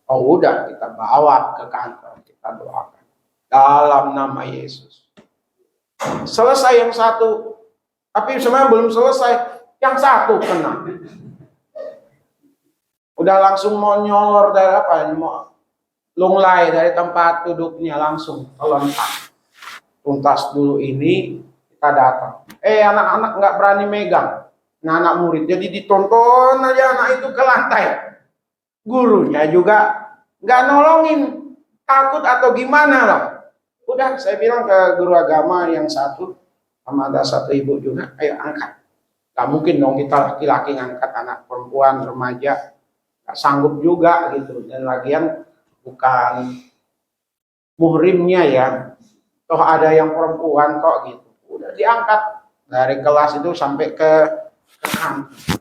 Oh udah, kita bawa ke kantor, kita doakan dalam nama Yesus. Selesai yang satu, tapi sebenarnya belum selesai. Yang satu kena. Udah langsung mau nyolor dari apa? Mau lunglai dari tempat duduknya langsung telentang. Tuntas dulu ini kita datang. Anak-anak nggak berani megang. Nah, anak murid. Jadi ditonton aja anak itu ke lantai. Gurunya juga nggak nolongin. Takut atau gimana lah. Udah saya bilang ke guru agama yang satu, sama ada satu ibu juga, ayo angkat. Gak mungkin dong kita laki-laki ngangkat anak perempuan, remaja. Gak sanggup juga gitu. Dan lagian bukan muhrimnya ya. Toh ada yang perempuan kok gitu. Udah diangkat dari kelas itu sampai ke kantor.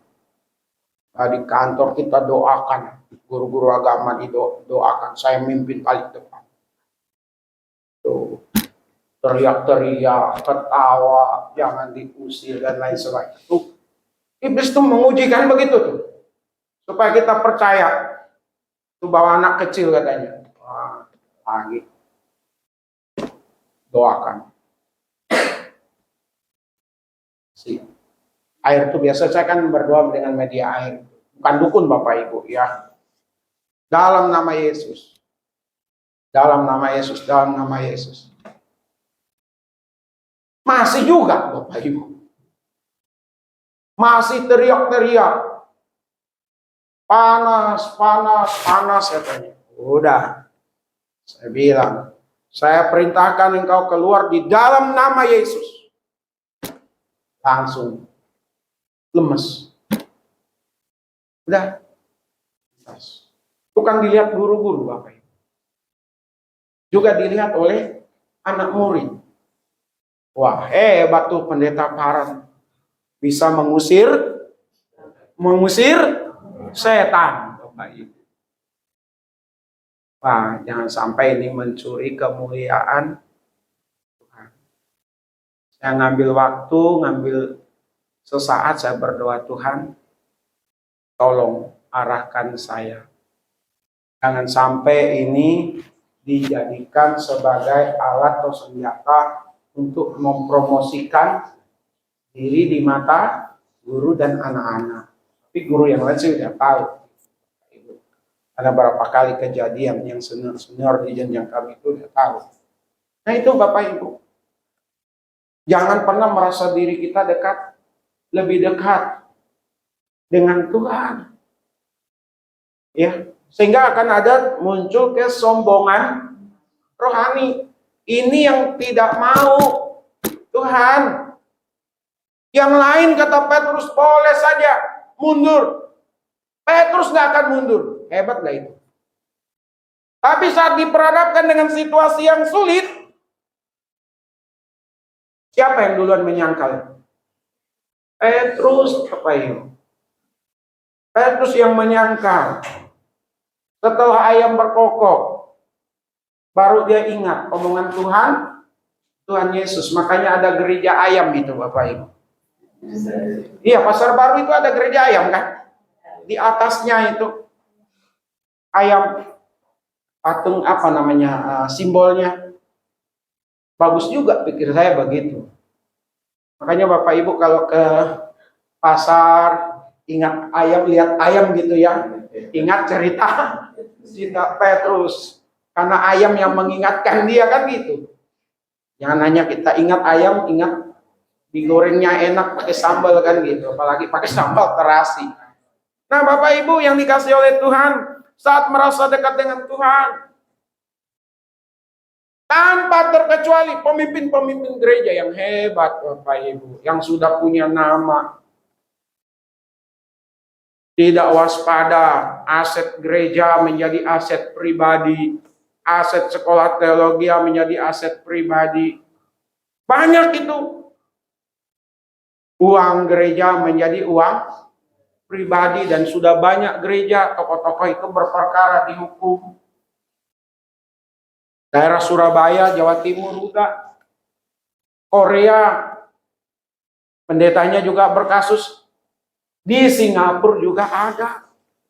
Di kantor kita doakan. Guru-guru agama didoakan. Saya mimpin paling depan. Tuh. Teriak-teriak, ketawa, jangan diusir dan lain sebagainya. Tuh, iblis tuh mengujikan begitu tuh, supaya kita percaya. Tuh bawa anak kecil katanya, wah, lagi doakan. Air tuh biasa saya kan berdoa dengan media air, bukan dukun Bapak Ibu ya. Dalam nama Yesus, dalam nama Yesus, dalam nama Yesus. Masih juga Bapak Ibu. Masih teriak-teriak. Panas, panas, panas katanya. Udah. Saya bilang, saya perintahkan engkau keluar di dalam nama Yesus. Langsung lemes. Udah. Bukan dilihat guru-guru Bapak Ibu. Juga dilihat oleh anak murid. Wah, hebat tuh pendeta Paran. Bisa mengusir setan. Wah, jangan sampai ini mencuri kemuliaan Tuhan. Saya ngambil waktu, ngambil sesaat saya berdoa, Tuhan, tolong arahkan saya. Jangan sampai ini dijadikan sebagai alat atau senjata untuk mempromosikan diri di mata guru dan anak-anak. Tapi guru yang lain sih udah tahu. Ada berapa kali kejadian yang senior di jenjang kami itu udah tahu. Nah itu Bapak Ibu. Jangan pernah merasa diri kita dekat, lebih dekat dengan Tuhan. Ya, sehingga akan ada muncul kesombongan rohani. Ini yang tidak mau Tuhan. Yang lain kata Petrus boleh saja mundur. Petrus nggak akan mundur. Hebat nggak itu? Tapi saat diperhadapkan dengan situasi yang sulit, siapa yang duluan menyangkal? Petrus, Bapak Ibu. Petrus yang menyangkal. Setelah ayam berkokok, baru dia ingat omongan Tuhan Yesus. Makanya ada gereja ayam itu Bapak Ibu. Iya, Pasar Baru itu ada gereja ayam kan? Di atasnya itu ayam, patung apa namanya, simbolnya. Bagus juga, pikir saya begitu. Makanya Bapak Ibu kalau ke pasar, ingat ayam, lihat ayam gitu ya. Ingat cerita Petrus. Karena ayam yang mengingatkan dia kan gitu. Jangan hanya kita ingat ayam, ingat digorengnya enak pakai sambal kan gitu. Apalagi pakai sambal terasi. Nah Bapak Ibu yang dikasih oleh Tuhan, saat merasa dekat dengan Tuhan, tanpa terkecuali pemimpin-pemimpin gereja yang hebat Bapak Ibu, yang sudah punya nama, tidak waspada, aset gereja menjadi aset pribadi, aset sekolah teologi menjadi aset pribadi. Banyak itu. Uang gereja menjadi uang pribadi dan sudah banyak gereja, tokoh-tokoh itu berperkara dihukum. Daerah Surabaya, Jawa Timur juga. Korea, pendetanya juga berkasus. Di Singapura juga ada.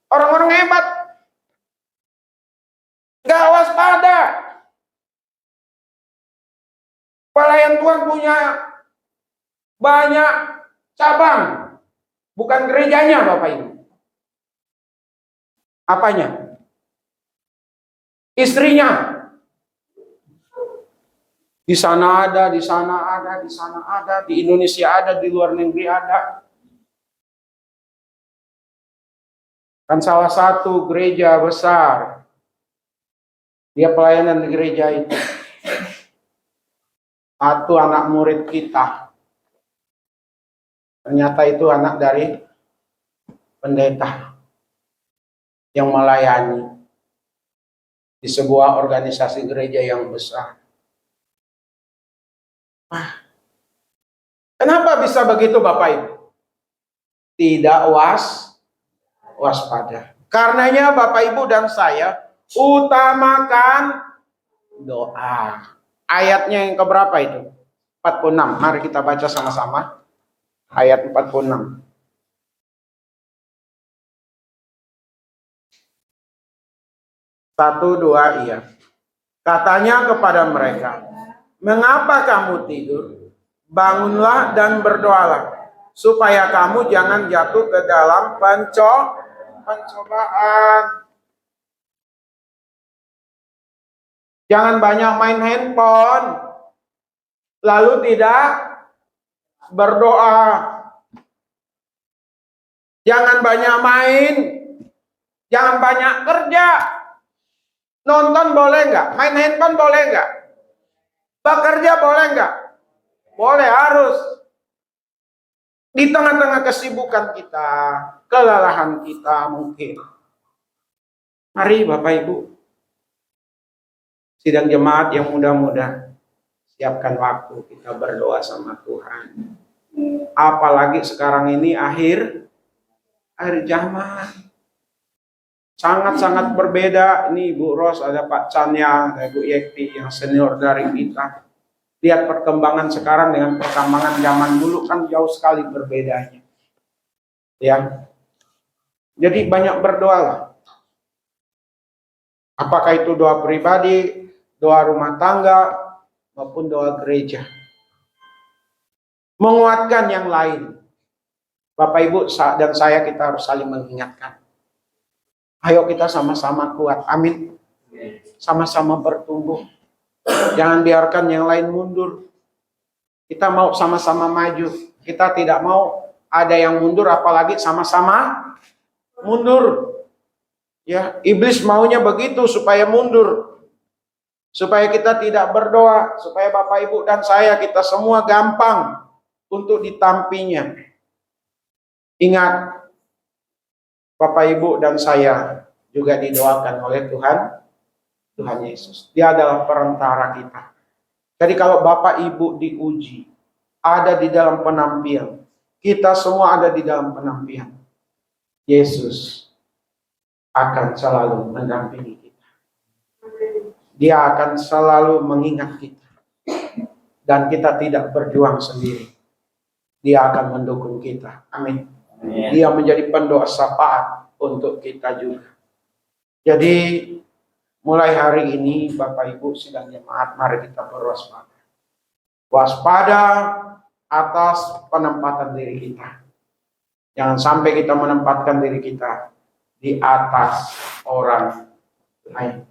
Orang-orang hebat. Gak waspada. Pelayan Tuhan punya banyak cabang. Bukan gerejanya Bapak Ibu. Apanya? Istrinya. Di sana ada, di sana ada, di sana ada, di Indonesia ada, di luar negeri ada. Kan salah satu gereja besar, dia pelayanan di gereja itu. Satu anak murid kita. Ternyata itu anak dari pendeta yang melayani di sebuah organisasi gereja yang besar. Kenapa bisa begitu Bapak Ibu? Tidak waspada. Karenanya Bapak Ibu dan saya utamakan doa. Ayatnya yang keberapa itu? 46. Mari kita baca sama-sama. Ayat 46. Satu, dua, iya. Katanya kepada mereka, mengapa kamu tidur? Bangunlah dan berdoalah, supaya kamu jangan jatuh ke dalam pencobaan. Jangan banyak main handphone, lalu tidak berdoa. Jangan banyak main, jangan banyak kerja. Nonton boleh nggak? Main handphone boleh nggak? Bekerja boleh nggak? Boleh, harus. Di tengah-tengah kesibukan kita, kelelahan kita mungkin. Mari Bapak Ibu, sidang jemaat yang muda-muda, siapkan waktu kita berdoa sama Tuhan. Apalagi sekarang ini akhir zaman. Sangat-sangat berbeda. Ini Ibu Ros, ada Pak Canya, ada Ibu Yekti yang senior dari kita. Lihat perkembangan sekarang dengan perkembangan zaman dulu kan jauh sekali berbedanya. Ya. Jadi banyak berdoalah. Apakah itu doa pribadi, doa rumah tangga, maupun doa gereja. Menguatkan yang lain. Bapak Ibu dan saya kita harus saling mengingatkan. Ayo kita sama-sama kuat. Amin. Sama-sama bertumbuh. Jangan biarkan yang lain mundur. Kita mau sama-sama maju. Kita tidak mau ada yang mundur, apalagi sama-sama mundur. Ya, iblis maunya begitu supaya mundur. Supaya kita tidak berdoa, supaya Bapak Ibu dan saya kita semua gampang untuk ditampinya. Ingat, Bapak Ibu dan saya juga didoakan oleh Tuhan Yesus. Dia adalah perantara kita. Jadi kalau Bapak Ibu diuji, ada di dalam penampian. Kita semua ada di dalam penampian. Yesus akan selalu mendampingi kita. Dia akan selalu mengingat kita. Dan kita tidak berjuang sendiri. Dia akan mendukung kita. Amin. Dia menjadi pendoa syafaat untuk kita juga. Jadi mulai hari ini Bapak Ibu sidang jemaat, mari kita berwaspada. Waspada atas penempatan diri kita. Jangan sampai kita menempatkan diri kita di atas orang lain.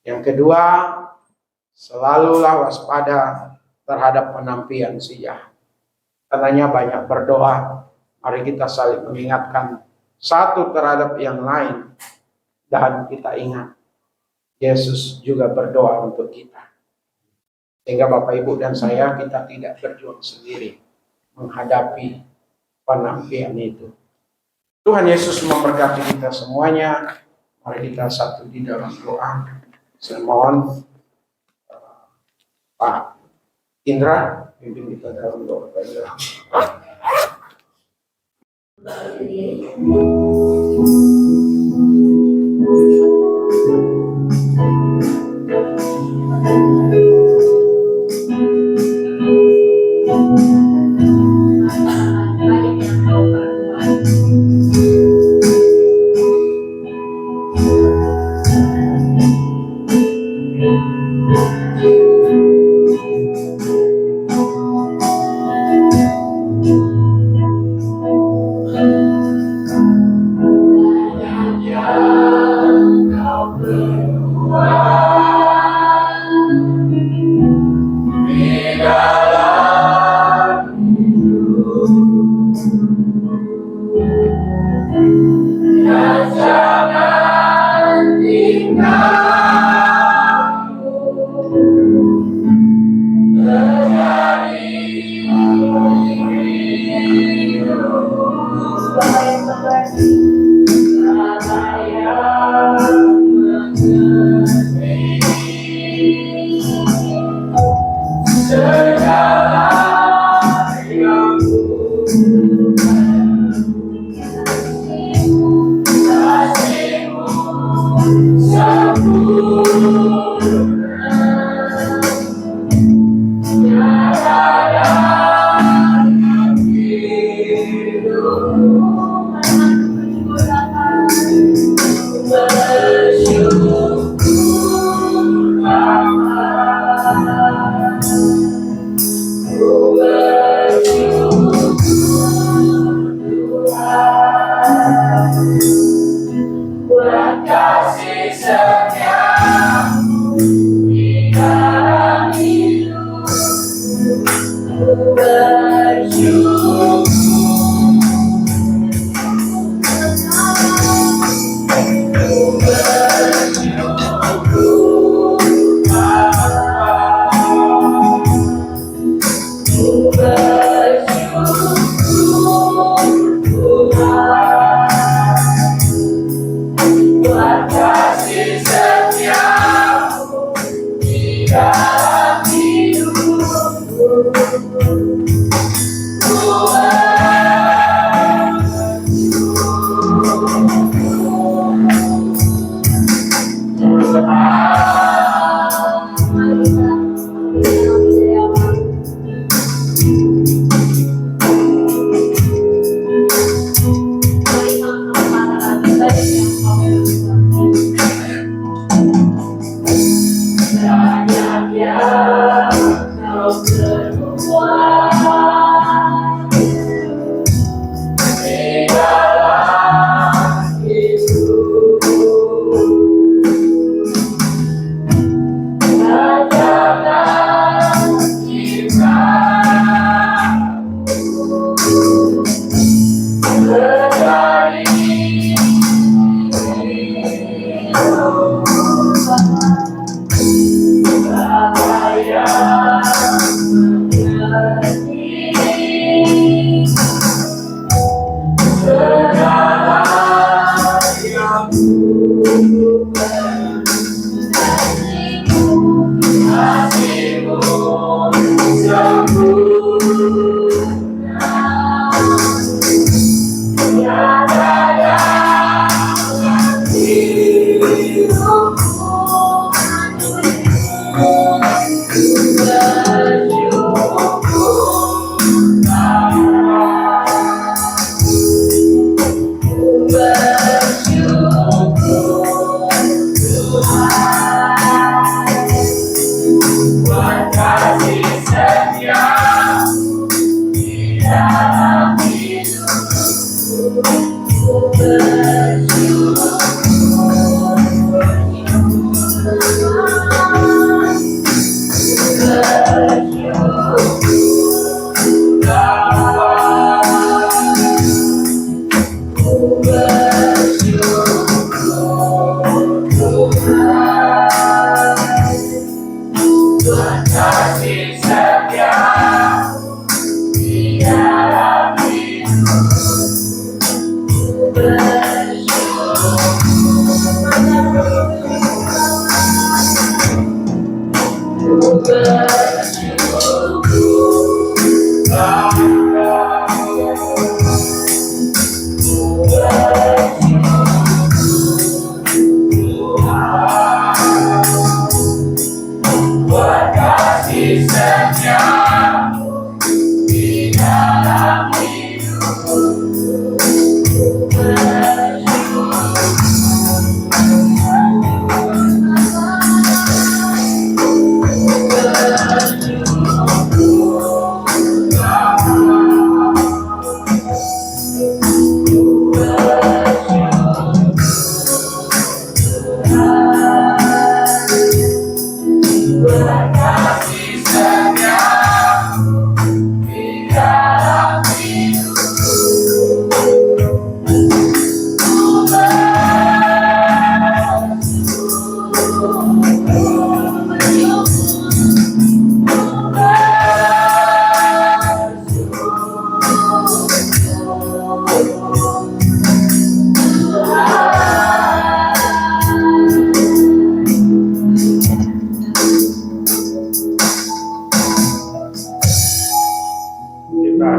Yang kedua, selalulah waspada terhadap penampian si jahat. Karenanya banyak berdoa. Mari kita saling mengingatkan satu terhadap yang lain. Dan kita ingat, Yesus juga berdoa untuk kita. Sehingga Bapak Ibu dan saya, kita tidak berjuang sendiri menghadapi penampian itu. Tuhan Yesus memberkati kita semuanya. Mari kita satu di dalam doa. Saya mohon Pak Indra pimpin kita dalam doa. Banyak yang kau perbuat.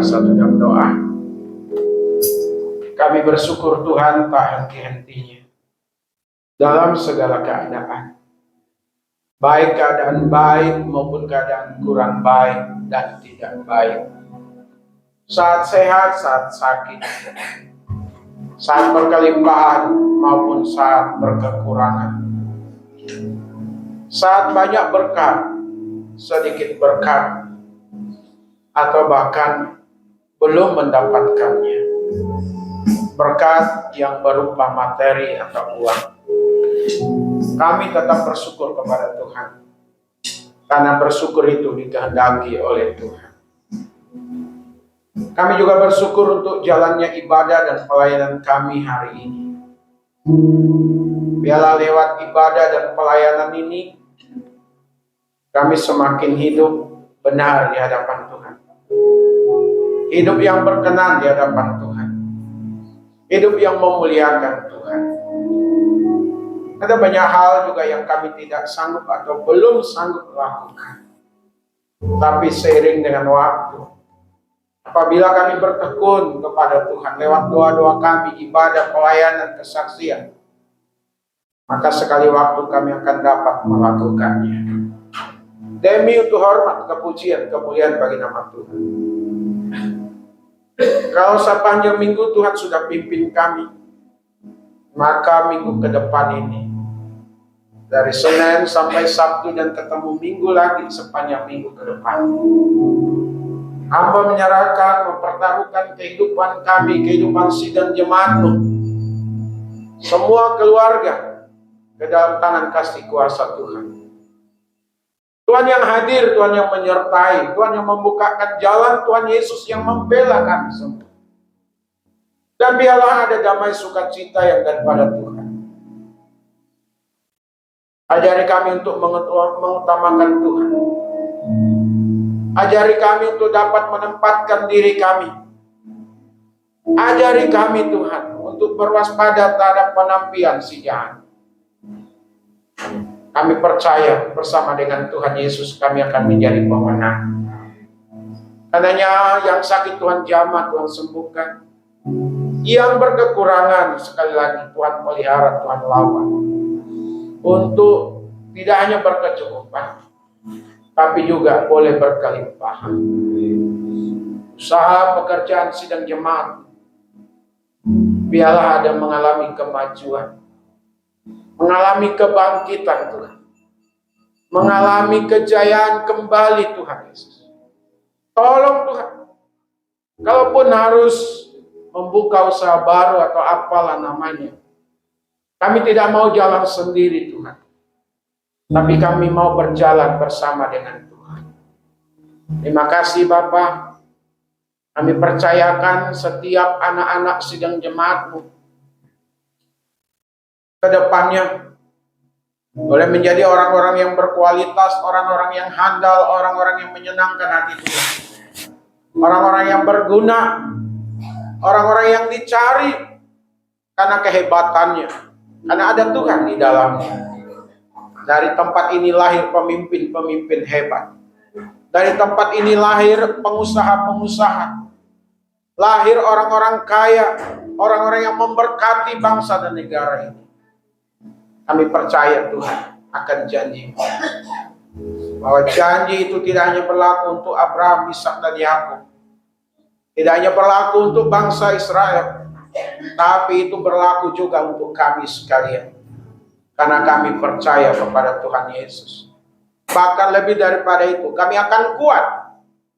Satu jam doa. Kami bersyukur Tuhan tak henti-hentinya dalam segala keadaan, baik keadaan baik maupun keadaan kurang baik dan tidak baik, saat sehat, saat sakit, saat berkelimpahan maupun saat berkekurangan, saat banyak berkat, sedikit berkat, atau bahkan belum mendapatkannya, berkat yang berupa materi atau uang. Kami tetap bersyukur kepada Tuhan, karena bersyukur itu dikehendaki oleh Tuhan. Kami juga bersyukur untuk jalannya ibadah dan pelayanan kami hari ini. Biarlah lewat ibadah dan pelayanan ini, kami semakin hidup benar di hadapan Tuhan. Hidup yang berkenan di hadapan Tuhan. Hidup yang memuliakan Tuhan. Ada banyak hal juga yang kami tidak sanggup atau belum sanggup lakukan. Tapi seiring dengan waktu, apabila kami bertekun kepada Tuhan lewat doa-doa kami, ibadah, pelayanan, kesaksian, maka sekali waktu kami akan dapat melakukannya. Demi untuk hormat, kepujian, kemuliaan bagi nama Tuhan. Kalau sepanjang minggu Tuhan sudah pimpin kami, maka minggu ke depan ini, dari Senin sampai Sabtu dan ketemu minggu lagi sepanjang minggu ke depan, hamba menyerahkan, mempertaruhkan kehidupan kami, kehidupan sidang jemaatmu, semua keluarga ke dalam tangan kasih kuasa Tuhan. Tuhan yang hadir, Tuhan yang menyertai, Tuhan yang membukakan jalan, Tuhan Yesus yang membela kami semua. Dan biarlah ada damai sukacita yang daripada Tuhan. Ajari kami untuk mengutamakan Tuhan. Ajari kami untuk dapat menempatkan diri kami. Ajari kami Tuhan untuk berwaspada terhadap penampian si jahat. Kami percaya bersama dengan Tuhan Yesus kami akan menjadi pemenang. Karenanya yang sakit Tuhan jamah, Tuhan sembuhkan. Yang berkekurangan sekali lagi Tuhan pelihara, Tuhan lawan. Untuk tidak hanya berkecukupan, tapi juga boleh berkelimpahan. Usaha pekerjaan sidang jemaat, biarlah ada mengalami kemajuan, mengalami kebangkitan Tuhan, mengalami kejayaan kembali Tuhan Yesus. Tolong Tuhan, Kalaupun harus membuka usaha baru atau apalah namanya, kami tidak mau jalan sendiri Tuhan. Tapi kami mau berjalan bersama dengan Tuhan. Terima kasih Bapa. Kami percayakan setiap anak-anak sidang jemaat-Mu ke depannya boleh menjadi orang-orang yang berkualitas, orang-orang yang handal, orang-orang yang menyenangkan hati Tuhan. Orang-orang yang berguna, orang-orang yang dicari karena kehebatannya, karena ada Tuhan di dalamnya. Dari tempat ini lahir pemimpin-pemimpin hebat. Dari tempat ini lahir pengusaha-pengusaha. Lahir orang-orang kaya, orang-orang yang memberkati bangsa dan negara ini. Kami percaya Tuhan akan janji bahwa janji itu tidak hanya berlaku untuk Abraham, Ishak dan Yakub, tidak hanya berlaku untuk bangsa Israel, tapi itu berlaku juga untuk kami sekalian, karena kami percaya kepada Tuhan Yesus. Bahkan lebih daripada itu, kami akan kuat,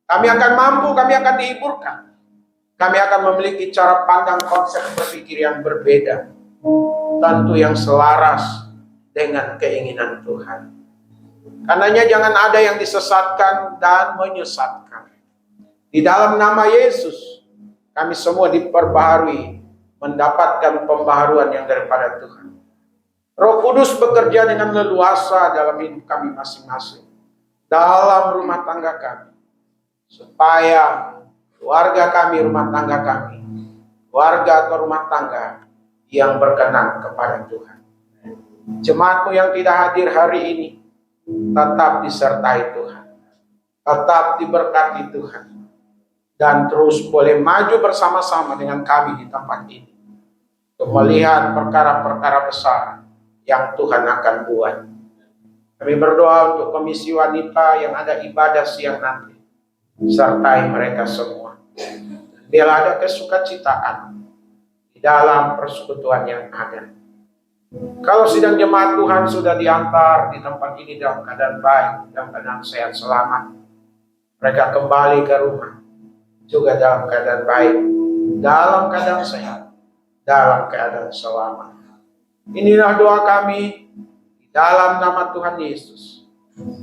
kami akan mampu, kami akan dihiburkan, kami akan memiliki cara pandang konsep berpikir yang berbeda, tentu yang selaras dengan keinginan Tuhan. Karenanya jangan ada yang disesatkan dan menyesatkan. Di dalam nama Yesus, kami semua diperbaharui, mendapatkan pembaharuan yang daripada Tuhan. Roh Kudus bekerja dengan leluasa dalam hidup kami masing-masing, dalam rumah tangga kami, supaya keluarga kami, rumah tangga kami, keluarga atau rumah tangga yang berkenan kepada Tuhan. Jemaat-Mu yang tidak hadir hari ini tetap disertai Tuhan, tetap diberkati Tuhan, dan terus boleh maju bersama-sama dengan kami di tempat ini untuk melihat perkara-perkara besar yang Tuhan akan buat. Kami berdoa untuk komisi wanita yang ada ibadah siang nanti, sertai mereka semua. Biarlah ada kesukacitaan di dalam persekutuan yang ada. Kalau sidang jemaat Tuhan sudah diantar di tempat ini dalam keadaan baik, dalam keadaan sehat selamat, mereka kembali ke rumah juga dalam keadaan baik, dalam keadaan sehat, dalam keadaan selamat. Inilah doa kami di dalam nama Tuhan Yesus.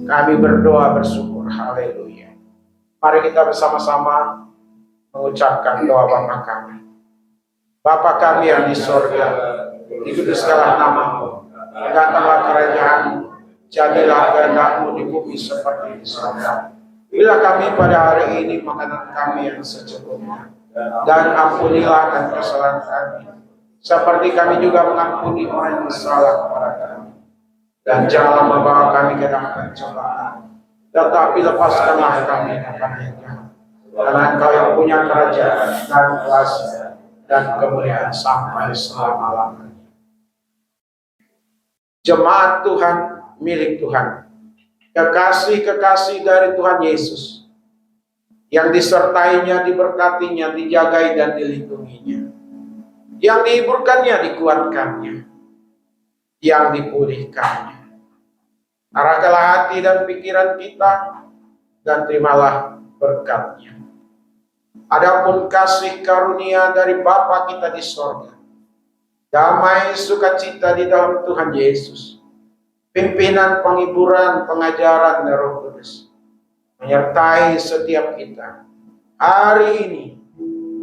Kami berdoa bersyukur. Haleluya. Mari kita bersama-sama mengucapkan doa Bapa kami. Bapa kami yang di sorga, dikuduskanlah nama-Mu, datanglah kerajaan-Mu, jadilah kehendak-Mu di bumi seperti di surga. Bila kami pada hari ini makanan kami yang secukupnya, dan ampunilah akan kesalahan kami, seperti kami juga mengampuni orang yang bersalah kepada kami. Dan janganlah membawa kami ke dalam pencobaan, tetapi lepaskanlah kami daripada yang jahat. Karena Engkau yang punya kerajaan dan kuasa dan kemuliaan sampai selama-lamanya. Jemaat Tuhan, milik Tuhan, kekasih-kekasih dari Tuhan Yesus, yang disertainya, diberkatinya, dijagai dan dilindunginya, yang dihiburkannya, dikuatkannya, yang dipulihkannya. Arahkanlah hati dan pikiran kita, dan terimalah berkat-Nya. Adapun kasih karunia dari Bapa kita di sorga, damai sukacita di dalam Tuhan Yesus, pimpinan, penghiburan, pengajaran dari Roh Kudus, menyertai setiap kita hari ini,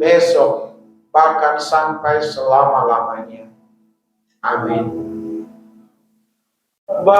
besok, bahkan sampai selama-lamanya. Amin. Bapa